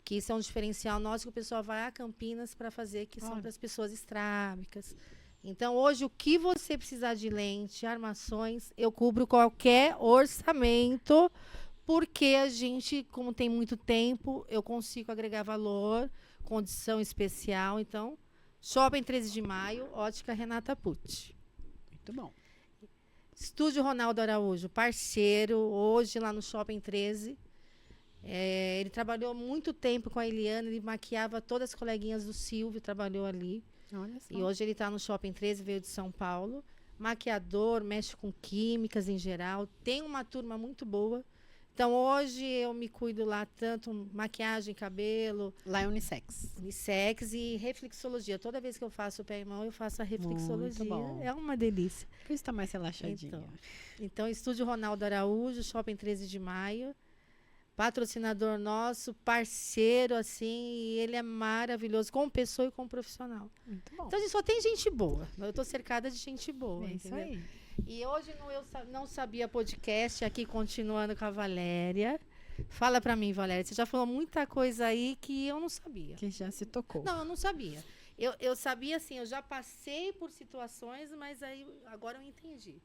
que são um diferencial nosso, que o pessoal vai a Campinas para fazer, que são para as pessoas estrábicas. Então, hoje, o que você precisar de lente, armações, eu cubro qualquer orçamento, porque a gente, como tem muito tempo, eu consigo agregar valor, condição especial. Então, Shopping 13 de maio, ótica Renata Pucci. Muito bom. Estúdio Ronaldo Araújo, parceiro, hoje lá no Shopping 13. Ele trabalhou muito tempo com a Eliana, ele maquiava todas as coleguinhas do Silvio, trabalhou ali. Olha só. E hoje ele está no Shopping 13, veio de São Paulo. Maquiador, mexe com químicas em geral, tem uma turma muito boa. Então, hoje eu me cuido lá tanto maquiagem, cabelo. Lá é unissex. Unissex e reflexologia. Toda vez que eu faço o pé e mão, eu faço a reflexologia. Muito bom. É uma delícia. Por isso está mais relaxadinha. Então, Estúdio Ronaldo Araújo, Shopping 13 de maio. Patrocinador nosso, parceiro, assim, e ele é maravilhoso, como pessoa e como profissional. Muito bom. Então, a gente só tem gente boa. Eu estou cercada de gente boa. É isso aí. E hoje no Eu Não Sabia podcast, aqui continuando com a Valéria. Fala pra mim, Valéria, você já falou muita coisa aí que eu não sabia. Que já se tocou. Não, eu não sabia. Eu sabia, assim, eu já passei por situações, mas aí agora eu entendi.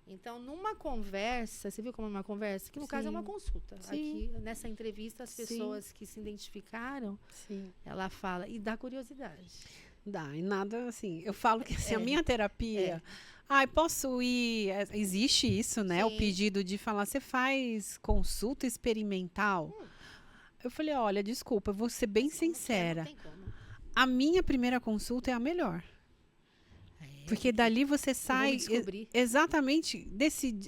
Então, numa conversa, você viu como é uma conversa? Que no caso é uma consulta. Sim. Aqui, nessa entrevista, as pessoas que se identificaram, ela fala, e dá curiosidade. Dá, e nada assim. Eu falo que assim, a minha terapia. Posso ir. Existe isso, né? Sim. O pedido de falar, você faz consulta experimental? Eu falei, olha, desculpa, eu vou ser bem sincera. Não tem como. A minha primeira consulta é a melhor. Porque dali você sai exatamente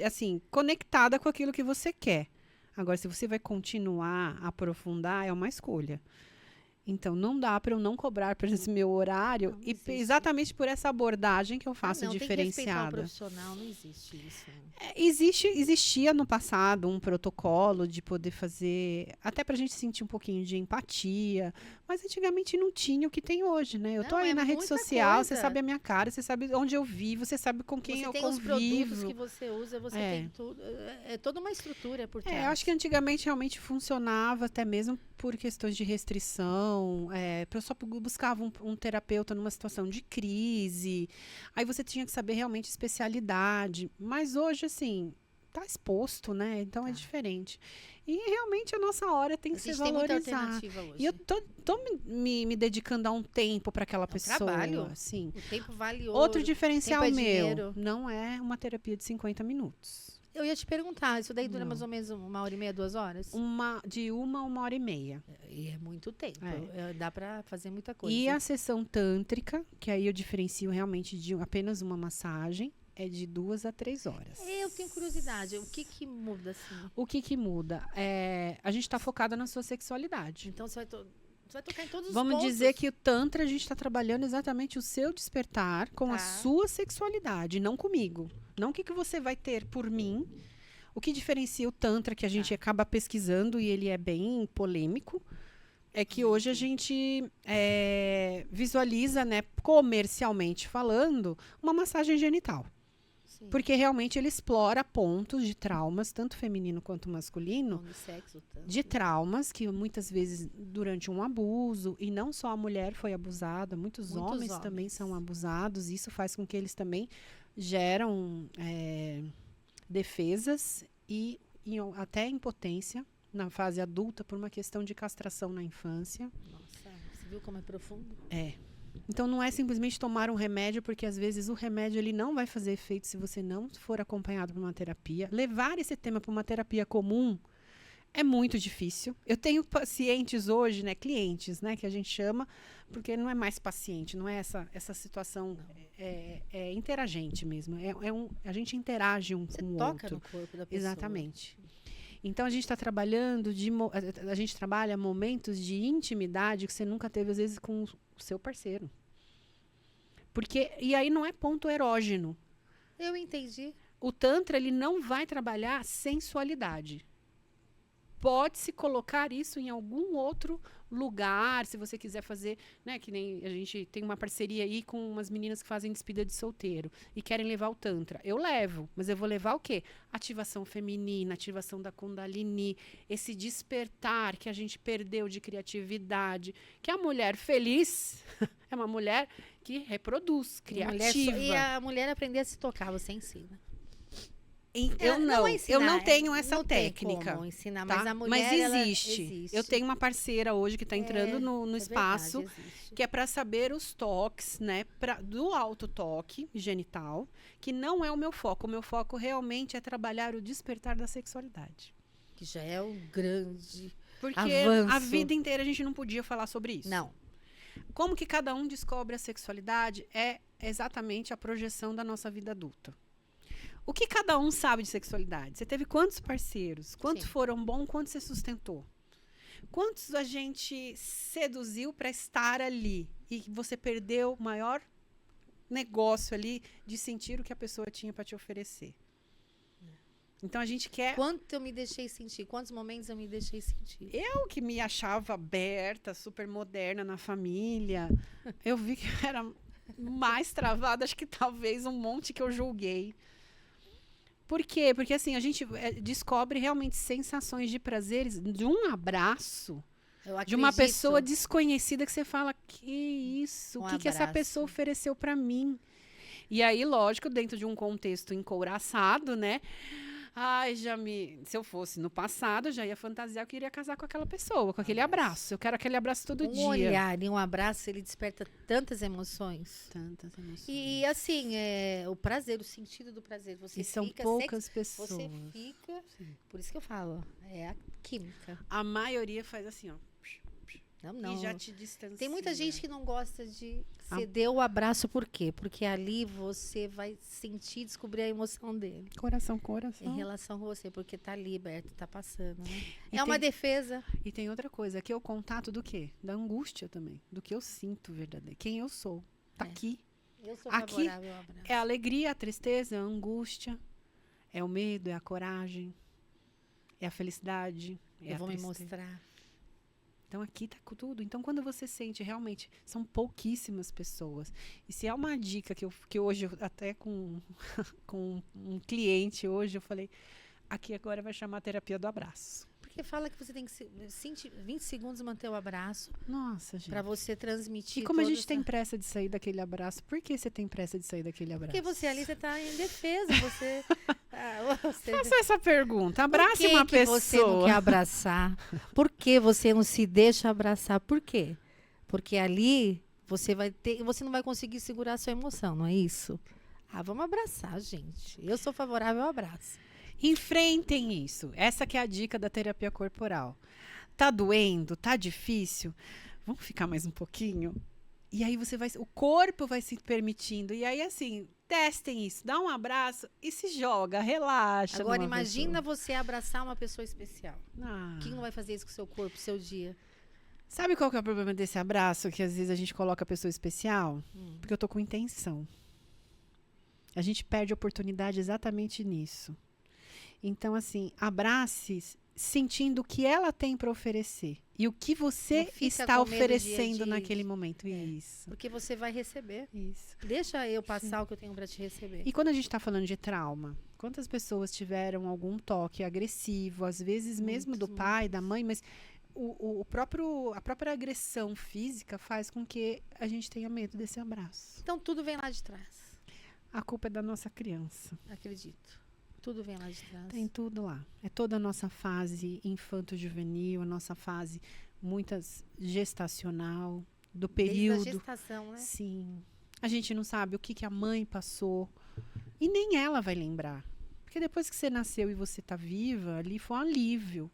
assim, conectada com aquilo que você quer. Agora, se você vai continuar a aprofundar, é uma escolha. Então, não dá para eu não cobrar por esse meu horário exatamente por essa abordagem que eu faço diferenciada. Tem que respeitar o profissional, não existe isso. Existia no passado um protocolo de poder fazer, até para a gente sentir um pouquinho de empatia, mas antigamente não tinha o que tem hoje, né? Eu tô aí na rede social, você sabe a minha cara, você sabe onde eu vivo, você sabe com quem eu convivo. Você tem os produtos que você usa, você tem tudo. É toda uma estrutura por trás. Eu acho que antigamente realmente funcionava, até mesmo por questões de restrição. Eu só buscava um terapeuta numa situação de crise. Aí você tinha que saber realmente especialidade. Mas hoje, assim, tá exposto, né? Então é diferente. E realmente a nossa hora tem que ser valorizada. E eu tô me dedicando a um tempo para aquela pessoa. Trabalho. Assim. O tempo vale ouro. Outro diferencial meu, dinheiro. não é uma terapia de 50 minutos. Eu ia te perguntar, isso daí dura mais ou menos 1h30, 2 horas? De 1h30. E é muito tempo. Dá para fazer muita coisa. E a sessão tântrica, que aí eu diferencio realmente de apenas uma massagem, é de 2 a 3 horas. Eu tenho curiosidade. O que muda, assim? O que muda? A gente está focada na sua sexualidade. Então, você vai tocar em todos os Vamos pontos. dizer que o Tantra, a gente está trabalhando exatamente o seu despertar com a sua sexualidade, não comigo. Não o que você vai ter por mim. O que diferencia o Tantra, que a gente acaba pesquisando e ele é bem polêmico, é que hoje a gente visualiza, né, comercialmente falando, uma massagem genital. Sim. Porque realmente ele explora pontos de traumas, tanto feminino quanto masculino, de traumas que muitas vezes durante um abuso, e não só a mulher foi abusada, muitos homens também são abusados, e isso faz com que eles também geram defesas e até impotência na fase adulta por uma questão de castração na infância. Nossa, você viu como é profundo? Então não é simplesmente tomar um remédio, porque às vezes o remédio ele não vai fazer efeito se você não for acompanhado por uma terapia. Levar esse tema para uma terapia comum é muito difícil. Eu tenho pacientes hoje, né, clientes, né, que a gente chama, porque não é mais paciente, não é essa situação, é interagente mesmo. A gente interage um com o outro. Você toca no corpo da pessoa. Exatamente. Então a gente está trabalhando, a gente trabalha momentos de intimidade que você nunca teve, às vezes, com o seu parceiro. E aí não é ponto erógeno. Eu entendi. O Tantra, ele não vai trabalhar sensualidade. Pode-se colocar isso em algum outro lugar, se você quiser fazer, né, que nem a gente tem uma parceria aí com umas meninas que fazem despedida de solteiro e querem levar o Tantra. Eu levo, mas eu vou levar o quê? Ativação feminina, ativação da Kundalini, esse despertar que a gente perdeu de criatividade, que a mulher feliz é uma mulher que reproduz, criativa. E a mulher aprender a se tocar, você ensina. Eu não tenho essa técnica. Como ensinar, tá? Mas a mulher existe. Eu tenho uma parceira hoje que está entrando no espaço, verdade, que é para saber os toques, né, do autotoque genital, que não é o meu foco. O meu foco realmente é trabalhar o despertar da sexualidade. Que já é um grande Porque avanço. A vida inteira a gente não podia falar sobre isso. Não. Como que cada um descobre a sexualidade é exatamente a projeção da nossa vida adulta. O que cada um sabe de sexualidade? Você teve quantos parceiros? Quantos foram bons? Quantos você sustentou? Quantos a gente seduziu para estar ali? E você perdeu o maior negócio ali de sentir o que a pessoa tinha para te oferecer. Então a gente quer... Quanto eu me deixei sentir? Quantos momentos eu me deixei sentir? Eu que me achava aberta, super moderna na família, eu vi que eu era mais travada, acho que talvez um monte que eu julguei. Por quê? Porque assim, a gente descobre realmente sensações de prazeres de um abraço de uma pessoa desconhecida que você fala, que isso? O que essa pessoa ofereceu para mim? E aí, lógico, dentro de um contexto encouraçado, né? Ai, se eu fosse no passado, eu já ia fantasiar que eu iria casar com aquela pessoa, com aquele abraço. Eu quero aquele abraço todo dia. Um olhar e um abraço, ele desperta tantas emoções. Tantas emoções. E assim, o prazer, o sentido do prazer. Você são poucas pessoas. Você fica... Sim. Por isso que eu falo, é a química. A maioria faz assim, ó. Não. E já te distancia. Tem muita gente que não gosta de ceder o abraço, por quê? Porque ali você vai sentir, descobrir a emoção dele. Coração com coração. Em relação com você, porque tá liberto, tá passando, né? Uma defesa. E tem outra coisa, que é o contato do quê? Da angústia também. Do que eu sinto verdadeiro. Quem eu sou. Tá aqui. Eu sou favorável ao abraço. É a alegria, a tristeza, a angústia. É o medo, é a coragem. É a felicidade. Eu vou me mostrar. Então, aqui tá com tudo. Então, quando você sente, realmente, são pouquíssimas pessoas. E se é uma dica que hoje, até com um cliente hoje, eu falei, aqui agora vai chamar a terapia do abraço. Porque fala que você tem que 20 segundos manter o abraço. Nossa, gente. Pra você transmitir. E como a gente tem pressa de sair daquele abraço, por que você tem pressa de sair daquele abraço? Porque você ali, você tá em defesa. Você... Faça essa pergunta. Abrace uma pessoa. Por que você não quer abraçar? Por que você não se deixa abraçar? Por quê? Porque ali você não vai conseguir segurar a sua emoção, não é isso? Vamos abraçar, gente. Eu sou favorável ao abraço. Enfrentem isso. Essa que é a dica da terapia corporal. Tá doendo? Tá difícil? Vamos ficar mais um pouquinho? E aí o corpo vai se permitindo. E aí, assim, testem isso. Dá um abraço e se joga, relaxa. Agora, imagina você abraçar uma pessoa especial. Quem não vai fazer isso com o seu corpo, seu dia? Sabe qual que é o problema desse abraço? Que às vezes a gente coloca a pessoa especial? Porque eu tô com intenção. A gente perde a oportunidade exatamente nisso. Então, assim, abrace sentindo o que ela tem para oferecer. E o que você está oferecendo naquele momento. Isso. Porque você vai receber. Isso. Deixa eu passar o que eu tenho para te receber. E quando a gente está falando de trauma, quantas pessoas tiveram algum toque agressivo, às vezes mesmo do pai, da mãe, mas a própria agressão física faz com que a gente tenha medo desse abraço. Então, tudo vem lá de trás. A culpa é da nossa criança. Acredito. Tudo vem lá de trás. Tem tudo lá. É toda a nossa fase infanto-juvenil, a nossa fase muitas gestacional, do período. Desde a gestação, né? Sim. A gente não sabe o que a mãe passou. E nem ela vai lembrar. Porque depois que você nasceu e você está viva, ali foi um alívio.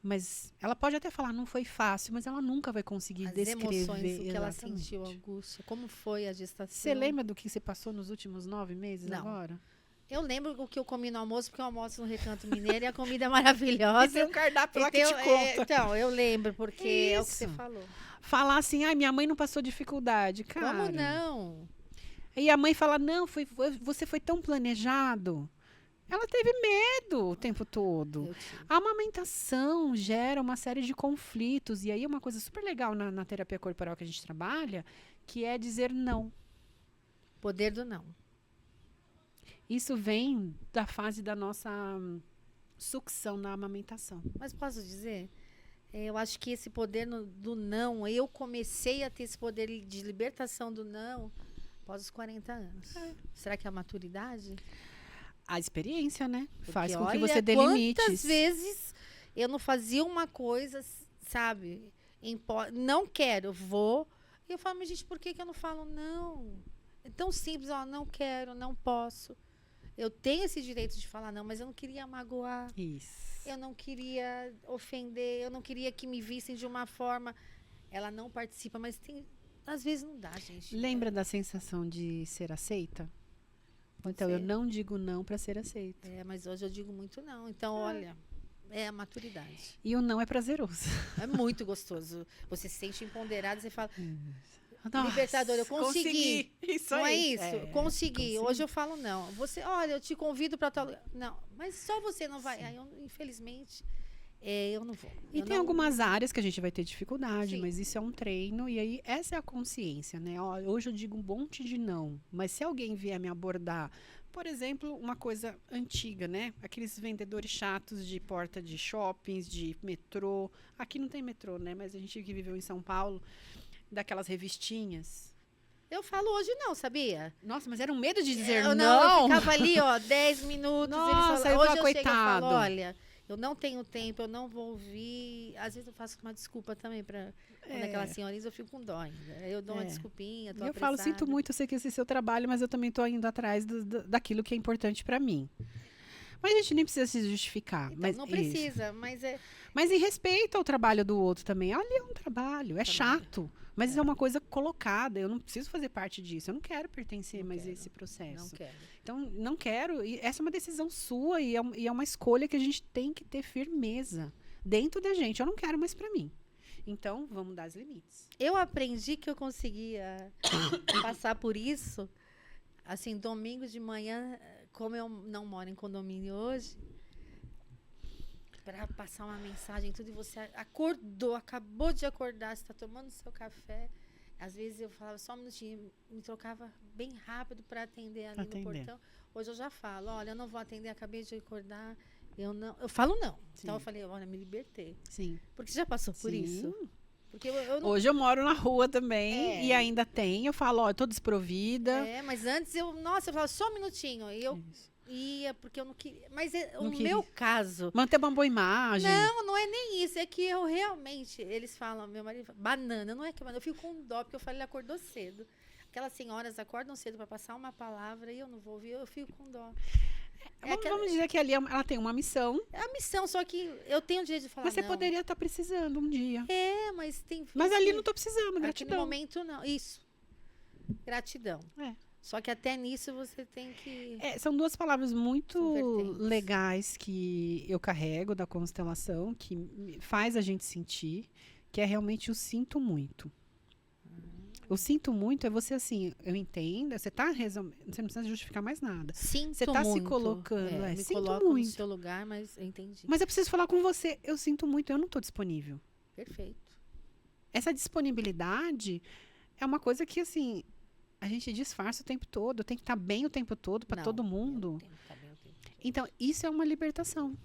Mas ela pode até falar, não foi fácil, mas ela nunca vai conseguir descrever. Emoções, o que ela sentiu, angústia. Como foi a gestação? Você lembra do que você passou nos últimos 9 meses agora? Eu lembro o que eu comi no almoço, porque eu almoço no Recanto Mineiro e a comida é maravilhosa. E tem um cardápio lá que te conta. Então, eu lembro, porque é o que você falou. Falar assim, minha mãe não passou dificuldade, cara. Como não? E a mãe fala, não, você foi tão planejado. Ela teve medo o tempo todo. A amamentação gera uma série de conflitos. E aí é uma coisa super legal na terapia corporal que a gente trabalha, que é dizer não. Poder do não. Isso vem da fase da nossa sucção na amamentação. Mas posso dizer, eu acho que esse poder do não, eu comecei a ter esse poder de libertação do não após os 40 anos. Será que é a maturidade? A experiência, né? Porque faz com que você dê limites. Quantas vezes eu não fazia uma coisa, sabe? Não quero, vou. E eu falo, mas gente, por que eu não falo não? É tão simples, não quero, não posso. Eu tenho esse direito de falar não, mas eu não queria magoar. Isso. Eu não queria ofender, eu não queria que me vissem de uma forma. Ela não participa, mas às vezes não dá, gente. Lembra da sensação de ser aceita? Então, eu não digo não para ser aceita. Mas hoje eu digo muito não. Então, olha, é a maturidade. E o não é prazeroso. É muito gostoso. Você se sente empoderado, você fala... Nossa, libertador, eu consegui. Isso não aí. É isso? Consegui. Hoje eu falo não. Olha, eu te convido para tal lugar. Não, mas só você não vai. Aí infelizmente, eu não vou. E tem algumas áreas que a gente vai ter dificuldade, mas isso é um treino. E aí, essa é a consciência, né? Hoje eu digo um monte de não. Mas se alguém vier me abordar por exemplo, uma coisa antiga, né? Aqueles vendedores chatos de porta de shoppings, de metrô. Aqui não tem metrô, né? Mas a gente que viveu em São Paulo, daquelas revistinhas. Eu falo hoje não, sabia? Nossa, mas era um medo de dizer Eu não. Eu ficava ali, ó, 10 minutos. Nossa, eles falam, hoje eu coitado. chego e falo, olha, eu não tenho tempo, eu não vou ouvir. Às vezes eu faço uma desculpa também para aquelas senhorinhas, eu fico com dó ainda. Eu dou uma desculpinha, tô apressada. Eu falo, sinto muito, eu sei que esse é seu trabalho, mas eu também tô indo atrás daquilo que é importante para mim. Mas a gente nem precisa se justificar. Então, mas não precisa, mas é... Mas em respeito ao trabalho do outro também. Ali é um trabalho, é chato. Mas é uma coisa colocada. Eu não preciso fazer parte disso. Eu não quero pertencer mais a esse processo. Não quero. Então, não quero. E essa é uma decisão sua e é uma escolha que a gente tem que ter firmeza dentro da gente. Eu não quero mais para mim. Então, vamos dar os limites. Eu aprendi que eu conseguia passar por isso. Assim, domingo de manhã, como eu não moro em condomínio hoje, para passar uma mensagem, tudo, e você acordou, acabou de acordar, você está tomando seu café. Às vezes eu falava só um minutinho, me trocava bem rápido para atender ali no portão. Hoje eu já falo, olha, eu não vou atender, acabei de acordar. Eu falo não. Sim. Então eu falei, olha, me libertei. Sim. Porque você já passou por isso? Porque eu não... Hoje eu moro na rua também e ainda tem. Eu falo, ó, eu tô desprovida. Mas antes eu falava só um minutinho. E eu ia, porque eu não queria. Mas meu caso. Manter uma boa imagem. Não é nem isso. É que eu realmente. Eles falam, meu marido fala, banana, não é que banana. Eu fico com dó, porque eu falei, ele acordou cedo. Aquelas senhoras acordam cedo para passar uma palavra e eu não vou ouvir, eu fico com dó. Vamos dizer que ali ela tem uma missão. É a missão, só que eu tenho o direito de falar. Mas você poderia estar precisando um dia. Mas tem. Mas ali não estou precisando, gratidão. Aqui no momento não. Isso. Gratidão. Só que até nisso você tem que... São duas palavras muito legais que eu carrego da constelação, que faz a gente sentir, que é realmente o sinto muito. O sinto muito é você assim, eu entendo, você tá resolvendo, você não precisa justificar mais nada. Sinto você tá muito. se colocando, me sinto coloco muito. no seu lugar, mas eu entendi. Mas eu preciso falar com você, eu sinto muito, eu não tô disponível. Perfeito. Essa disponibilidade é uma coisa que assim, a gente disfarça o tempo todo, tem que estar bem o tempo todo para todo mundo. Tem que estar bem o tempo todo. Então, isso é uma libertação.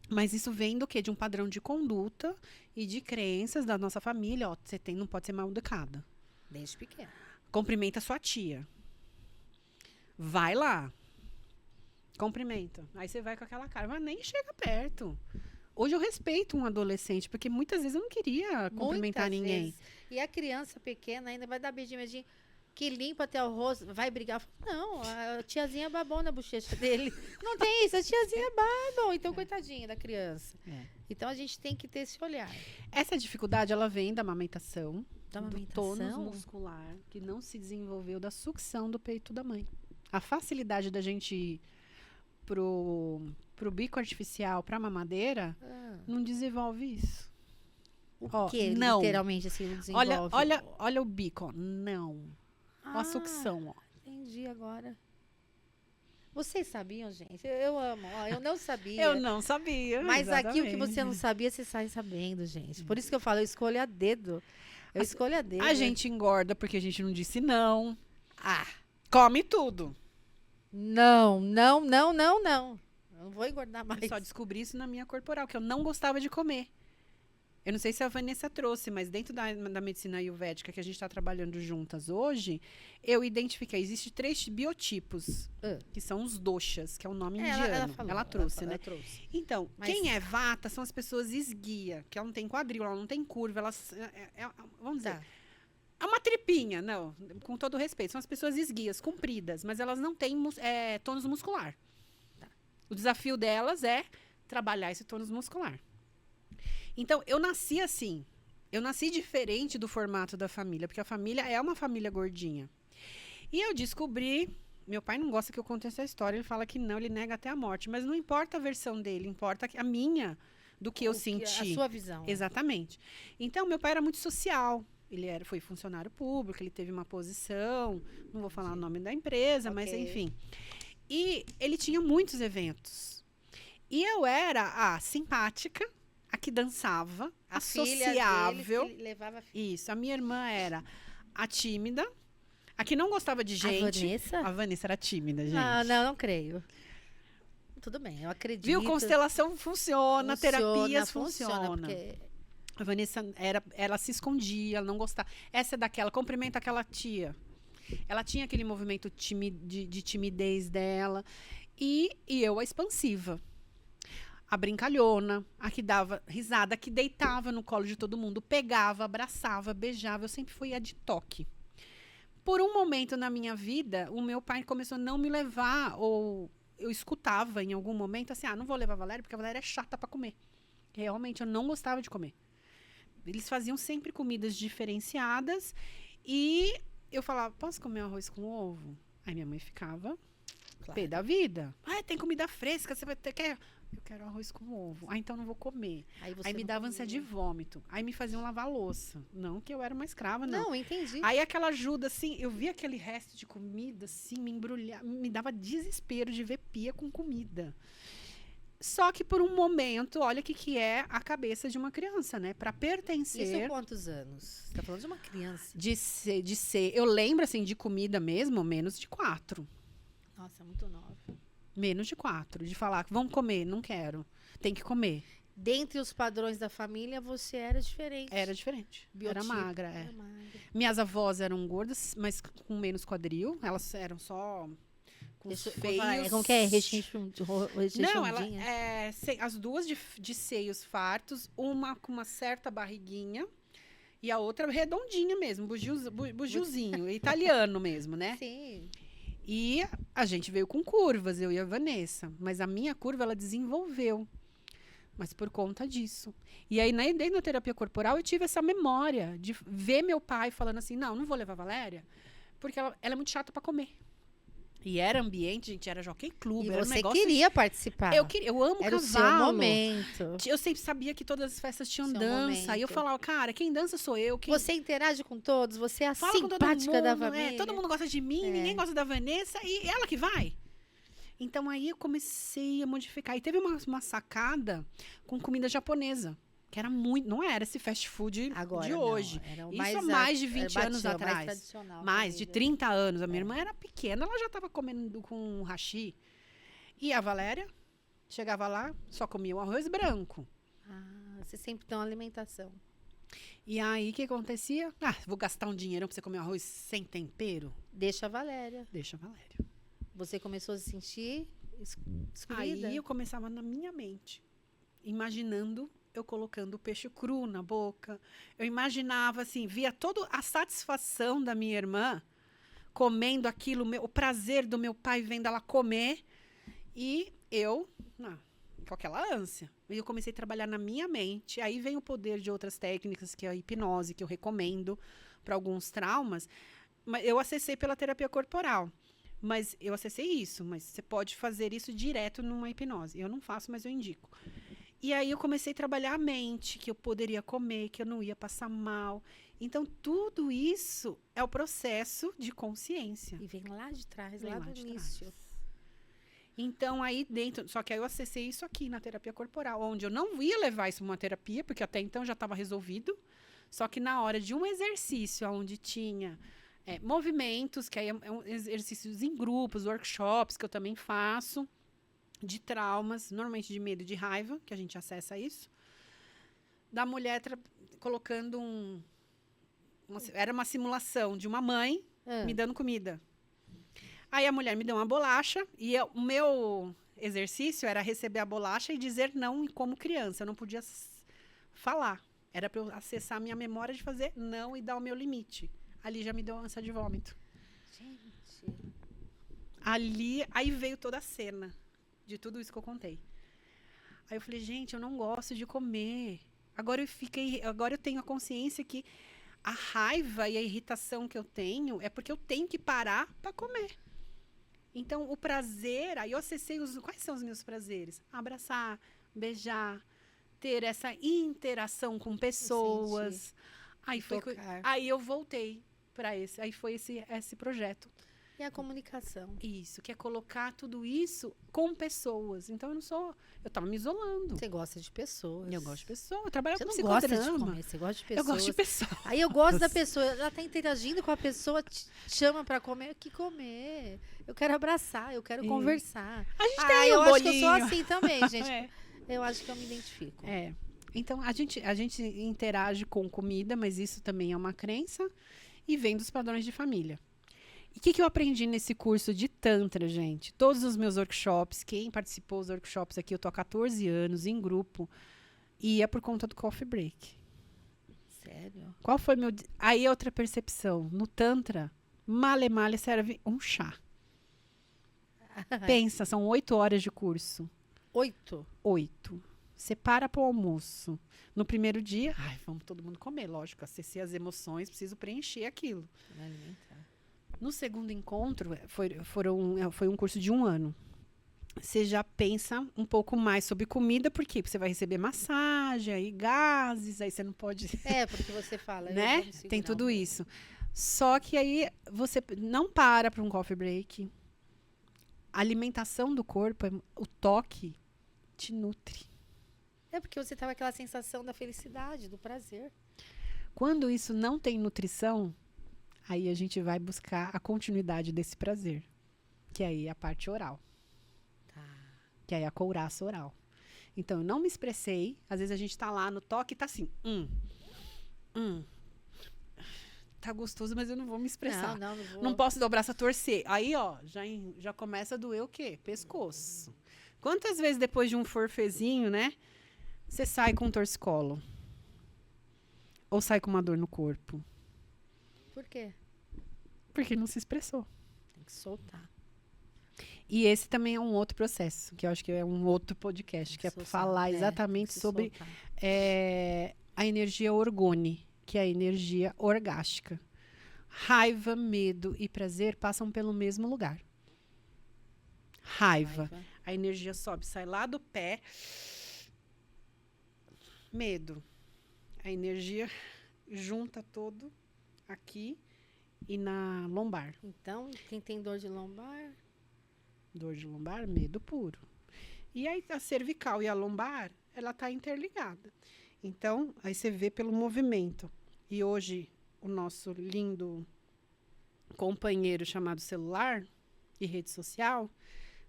Mas isso vem do quê? De um padrão de conduta e de crenças da nossa família. Ó, você não pode ser mal educada. Desde pequeno. Cumprimenta sua tia. Vai lá. Cumprimenta. Aí você vai com aquela cara, mas nem chega perto. Hoje eu respeito um adolescente, porque muitas vezes eu não queria cumprimentar ninguém. Vezes. E a criança pequena ainda vai dar beijinho, que limpa até o rosto, vai brigar. Não, a tiazinha babou na bochecha dele. Não tem isso, a tiazinha babou. Então, coitadinha da criança. Então, a gente tem que ter esse olhar. Essa dificuldade, ela vem da amamentação. Do tônus muscular que não se desenvolveu da sucção do peito da mãe. A facilidade da gente ir pro bico artificial, pra mamadeira, não desenvolve isso. O que literalmente assim não desenvolve? Olha o bico, ó. Não. A sucção, ó. Entendi agora. Vocês sabiam, gente? Eu amo. Eu não sabia. Eu não sabia. Mas exatamente. Aqui o que você não sabia, você sai sabendo, gente. Por isso que eu falo, eu escolho a dedo. Eu escolho a dedo. A gente engorda porque a gente não disse não. Come tudo. Não. Eu não vou engordar mais. Eu só descobri isso na minha corporal, que eu não gostava de comer. Eu não sei se a Vanessa trouxe, mas dentro da medicina ayurvédica que a gente está trabalhando juntas hoje, eu identifiquei, existem 3 biotipos, que são os doshas, que é o nome indiano. Ela trouxe, né? Então, quem é vata são as pessoas esguia, que ela não tem quadril, ela não tem curva, elas, vamos dizer, é uma tripinha, não, com todo respeito, são as pessoas esguias, compridas, mas elas não têm tônus muscular. O desafio delas é trabalhar esse tônus muscular. Então, eu nasci assim. Eu nasci diferente do formato da família, porque a família é uma família gordinha. E eu descobri... Meu pai não gosta que eu conte essa história, ele fala que não, ele nega até a morte. Mas não importa a versão dele, importa a minha, do que eu senti. A sua visão. Exatamente. Então, meu pai era muito social. Ele foi funcionário público, ele teve uma posição, não vou falar o nome da empresa, mas enfim. E ele tinha muitos eventos. E eu era a simpática, a que dançava, a sociável. Filha levava Isso, a minha irmã era a tímida, A que não gostava de gente. A Vanessa? A Vanessa era tímida, gente. Ah, não creio. Tudo bem, eu acredito. Viu? Constelação funciona, terapias funcionam. Porque... A Vanessa, ela se escondia, ela não gostava. Essa é daquela, cumprimenta aquela tia. Ela tinha aquele movimento de timidez dela. E eu, a expansiva. A brincalhona, a que dava risada, a que deitava no colo de todo mundo, pegava, abraçava, beijava. Eu sempre fui a de toque. Por um momento na minha vida, o meu pai começou a não me levar, ou eu escutava em algum momento assim, não vou levar a Valéria, porque a Valéria é chata para comer. Realmente, eu não gostava de comer. Eles faziam sempre comidas diferenciadas e eu falava, posso comer arroz com ovo? Aí minha mãe ficava pé da vida. Tem comida fresca, você vai ter que... Eu quero arroz com ovo. Então não vou comer. Aí me dava ânsia de vômito. Aí me faziam lavar louça. Não que eu era uma escrava, não. Não, entendi. Aí aquela ajuda, assim, eu via aquele resto de comida, assim, me embrulhar. Me dava desespero de ver pia com comida. Só que por um momento, olha o que é a cabeça de uma criança, né? Para pertencer... Isso há quantos anos? Você tá falando de uma criança. De ser... Eu lembro, assim, de comida mesmo, menos de 4. Nossa, é muito nova. Menos de 4. De falar, vamos comer, não quero. Tem que comer. Dentre os padrões da família, você era diferente. Era diferente. Biotipo. Era magra, Era magra. Minhas avós eram gordas, mas com menos quadril. Elas eram só... com os feios. Como que é? Não, as duas de seios fartos, uma com uma certa barriguinha e a outra redondinha mesmo, bugiozinho, italiano mesmo, né? Sim. E a gente veio com curvas, eu e a Vanessa, mas a minha curva ela desenvolveu, mas por conta disso. E aí, dentro da terapia corporal, eu tive essa memória de ver meu pai falando assim, não vou levar a Valéria, porque ela é muito chata para comer. E era ambiente, gente, era Jockey Club. E era você um negócio queria participar. Eu amo era cavalo. O seu momento. Eu sempre sabia que todas as festas tinham Seu dança. momento. E eu falava, cara, quem dança sou eu. Você interage com todos, você é a fala simpática da família. Todo mundo gosta de mim, ninguém gosta da Vanessa. E ela que vai. Então, aí eu comecei a modificar. E teve uma sacada com comida japonesa. Que era muito... Não era esse fast food agora, de hoje. Isso há mais de 20 anos atrás. Mais de 30 anos. A minha irmã era pequena, ela já estava comendo com hashi. E a Valéria chegava lá, só comia o arroz branco. Você sempre tem uma alimentação. E aí, o que acontecia? Vou gastar um dinheirão para você comer arroz sem tempero? Deixa a Valéria. Deixa a Valéria. Você começou a se sentir excluída? Aí eu começava na minha mente, imaginando eu colocando o peixe cru na boca. Eu imaginava, assim, via toda a satisfação da minha irmã comendo aquilo, o prazer do meu pai vendo ela comer. E eu, com aquela ânsia. E eu comecei a trabalhar na minha mente. Aí vem o poder de outras técnicas, que é a hipnose, que eu recomendo para alguns traumas. Mas eu acessei pela terapia corporal. Mas eu acessei isso. Mas você pode fazer isso direto numa hipnose. Eu não faço, mas eu indico. E aí eu comecei a trabalhar a mente, que eu poderia comer, que eu não ia passar mal. Então, tudo isso é o processo de consciência. E vem lá de trás, lá do início. Então, aí dentro... Só que aí eu acessei isso aqui na terapia corporal, onde eu não ia levar isso para uma terapia, porque até então já estava resolvido. Só que na hora de um exercício, onde tinha movimentos, que aí é exercícios em grupos, workshops, que eu também faço, de traumas, normalmente de medo e de raiva, que a gente acessa isso, da mulher colocando era uma simulação de uma mãe me dando comida. Aí a mulher me deu uma bolacha e o meu exercício era receber a bolacha e dizer não como criança. Eu não podia falar. Era para eu acessar a minha memória de fazer não e dar o meu limite. Ali já me deu ânsia de vômito. Gente. Aí veio toda a cena de tudo isso que eu contei. Aí eu falei, gente, eu não gosto de comer. Agora eu tenho a consciência que a raiva e a irritação que eu tenho é porque eu tenho que parar para comer. Então, o prazer, aí eu acessei quais são os meus prazeres? Abraçar, beijar, ter essa interação com pessoas. Aí eu voltei para aí foi esse projeto. E a comunicação. Isso, que é colocar tudo isso com pessoas. Então, eu tava me isolando. Você gosta de pessoas. Eu gosto de pessoas. Eu trabalho com psicodrama. Você gosta de comer, você gosta de pessoas. Eu gosto de pessoas. Aí eu gosto da pessoa, ela tá interagindo com a pessoa, te chama pra comer, que comer? Eu quero abraçar, eu quero conversar. A gente tem eu um acho bolinho. que eu sou assim também, gente. Eu acho que eu me identifico. Então, a gente interage com comida, mas isso também é uma crença e vem dos padrões de família. E o que eu aprendi nesse curso de Tantra, gente? Todos os meus workshops, quem participou dos workshops aqui, eu tô há 14 anos, em grupo, ia por conta do coffee break. Sério? Qual foi meu... Aí outra percepção. No Tantra, male serve um chá. Pensa, são 8 horas de curso. 8? 8. Separa para o almoço. No primeiro dia, vamos todo mundo comer, lógico. Acessei as emoções, preciso preencher aquilo. No segundo encontro, foi um curso de 1 ano. Você já pensa um pouco mais sobre comida, porque você vai receber massagem, aí gases, aí você não pode... porque você fala... né? Tem tudo isso. Só que aí você não para um coffee break. A alimentação do corpo, o toque, te nutre. Porque você tava aquela sensação da felicidade, do prazer. Quando isso não tem nutrição, aí a gente vai buscar a continuidade desse prazer. Que aí é a parte oral. Que aí é a couraça oral. Então, eu não me expressei. Às vezes a gente tá lá no toque e tá assim. Tá gostoso, mas eu não vou me expressar. Não vou. Não posso dar o braço a torcer. Aí, ó, já começa a doer o quê? Pescoço. Quantas vezes depois de um forfezinho, né? Você sai com um torcicolo? Ou sai com uma dor no corpo? Por quê? Porque não se expressou. Tem que soltar. E esse também é um outro processo, que eu acho que é um outro podcast, que é falar exatamente sobre a energia orgone, que é a energia orgástica. Raiva, medo e prazer passam pelo mesmo lugar. Raiva. A energia sobe, sai lá do pé. Medo. A energia junta todo aqui e na lombar. Então, quem tem dor de lombar? Dor de lombar, medo puro. E aí a cervical e a lombar, ela tá interligada. Então, aí você vê pelo movimento. E hoje, o nosso lindo companheiro chamado celular e rede social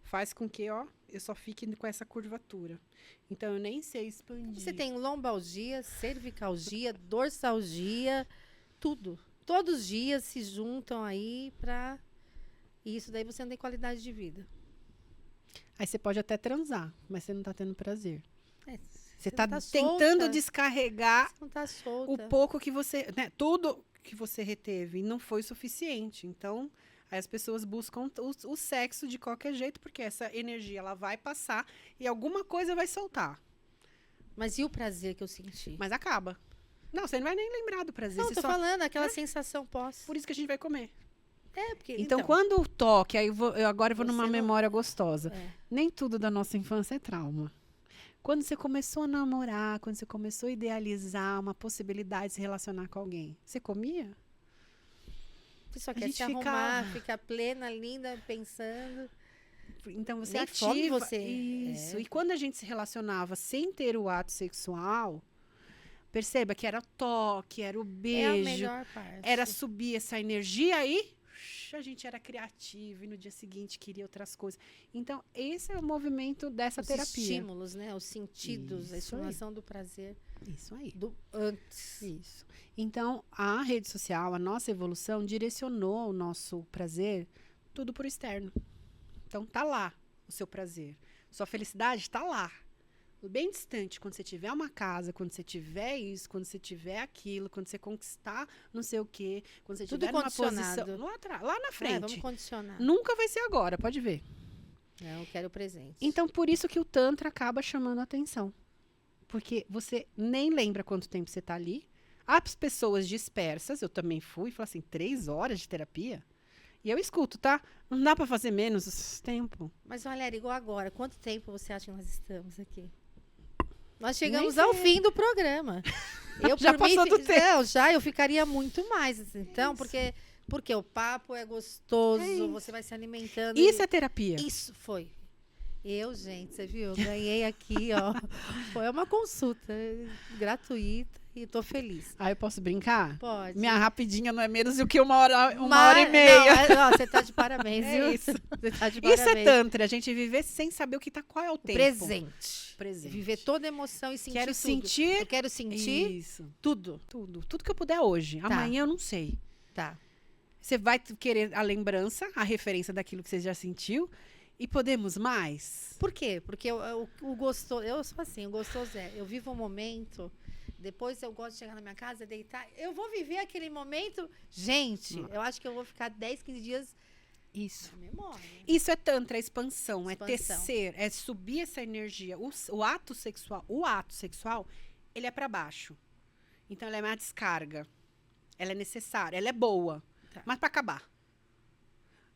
faz com que, eu só fique com essa curvatura. Então, eu nem sei expandir. Você tem lombalgia, cervicalgia, dorsalgia, tudo. Todos os dias se juntam aí para isso. Daí você não tem qualidade de vida. Aí você pode até transar, mas você não tá tendo prazer. Você tá tentando descarregar não tá solta. o pouco que você... Né, tudo que você reteve não foi suficiente. Então, aí as pessoas buscam o sexo de qualquer jeito, porque essa energia ela vai passar e alguma coisa vai soltar. Mas e o prazer que eu senti? Mas acaba. Não, você não vai nem lembrar do prazer. Não, tô falando, aquela sensação pós. Por isso que a gente vai comer. Porque... Então, quando o toque... Aí eu agora vou numa memória gostosa. Nem tudo da nossa infância é trauma. Quando você começou a namorar, quando você começou a idealizar uma possibilidade de se relacionar com alguém, você comia? Você só quer se arrumar, ficar plena, linda, pensando. Então você nem ativa você. Isso. E quando a gente se relacionava sem ter o ato sexual, perceba que era o toque, era o beijo. É a melhor parte. Era subir essa energia aí. A gente era criativo e no dia seguinte queria outras coisas. Então, esse é o movimento dessa terapia. Os estímulos, né? Os sentidos, isso, a estimulação do prazer. Isso aí. Do antes. Isso. Então, a rede social, a nossa evolução, direcionou o nosso prazer tudo pro externo. Então, tá lá o seu prazer. Sua felicidade tá lá. Bem distante, quando você tiver uma casa, quando você tiver isso, quando você tiver aquilo, quando você conquistar não sei o quê, quando você tiver numa posição... Lá na frente. Vamos condicionar. Nunca vai ser agora, pode ver. Eu quero presente. Então, por isso que o Tantra acaba chamando a atenção. Porque você nem lembra quanto tempo você tá ali. As pessoas dispersas, eu também fui, falei assim, 3 horas de terapia? E eu escuto, tá? Não dá pra fazer menos tempo. Mas, Valéria, igual agora, quanto tempo você acha que nós estamos aqui? Nós chegamos ao fim do programa. Já passou do tempo. Não, eu ficaria muito mais. Então, porque Porque o papo é gostoso, você vai se alimentando. Isso é terapia. Isso foi. Gente, você viu? Eu ganhei aqui, ó. Foi uma consulta gratuita e tô feliz. Eu posso brincar? Pode. Minha rapidinha não é menos do que uma hora e meia. Não, você tá de parabéns, viu? Isso. Você tá de parabéns. Isso é tantra, a gente viver sem saber qual é o tempo. Presente. Viver toda emoção e sentir Quero tudo. sentir. Eu quero sentir isso. tudo. Tudo que eu puder hoje. Amanhã eu não sei. Tá. Você vai querer a lembrança, a referência daquilo que você já sentiu. E podemos mais? Por quê? Porque o gostoso... Eu sou assim, o gostoso eu vivo um momento... Depois eu gosto de chegar na minha casa, deitar. Eu vou viver aquele momento. Gente, eu acho que eu vou ficar 10, 15 dias. Isso. Na memória. Isso é tantra, é expansão, é tecer, é subir essa energia. O ato sexual, ele é para baixo. Então, ela é uma descarga. Ela é necessária, ela é boa. Tá. Mas para acabar.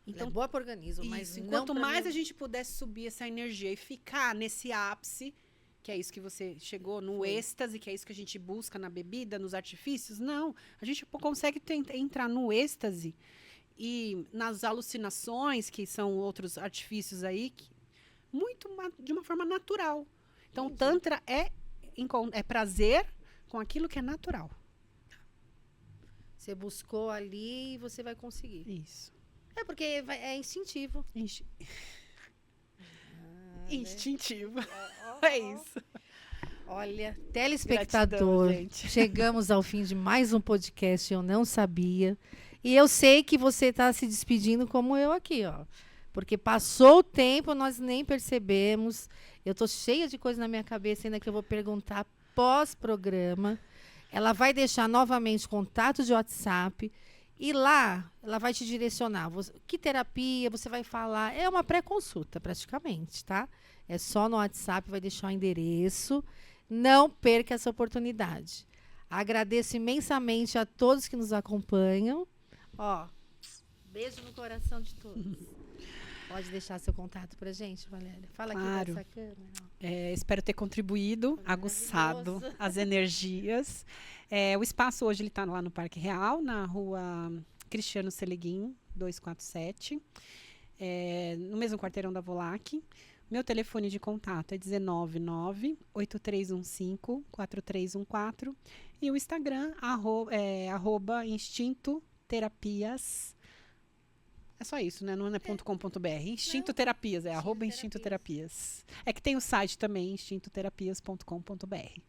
Então, ela é boa para o organismo, mas não quanto mais a gente puder subir essa energia e ficar nesse ápice, que é isso que você chegou, no êxtase, que é isso que a gente busca na bebida, nos artifícios. Não, a gente consegue entrar no êxtase e nas alucinações, que são outros artifícios aí, de uma forma natural. Então, o Tantra é prazer com aquilo que é natural. Você buscou ali e você vai conseguir. Isso. É porque é instintivo. Instintivo. É isso. Olha, telespectador, gratidão, chegamos ao fim de mais um podcast Eu Não Sabia. E eu sei que você está se despedindo como eu aqui, ó. Porque passou o tempo, nós nem percebemos. Eu tô cheia de coisa na minha cabeça ainda que eu vou perguntar pós-programa. Ela vai deixar novamente contato de WhatsApp. E lá, ela vai te direcionar. Que terapia você vai falar? É uma pré-consulta, praticamente, tá? É só no WhatsApp, vai deixar o endereço. Não perca essa oportunidade. Agradeço imensamente a todos que nos acompanham. Ó, beijo no coração de todos. Pode deixar seu contato pra gente, Valéria? Fala aqui dessa câmera. Espero ter contribuído, aguçado as energias. O espaço hoje está lá no Parque Real, na rua Cristiano Seleguin, 247, no mesmo quarteirão da Volac. Meu telefone de contato é 199-8315-4314 e o Instagram @Instinto Terapias. É só isso, né? Não é .com.br. Instinto Terapias, @Instinto Terapias. É que tem o site também, instintoterapias.com.br.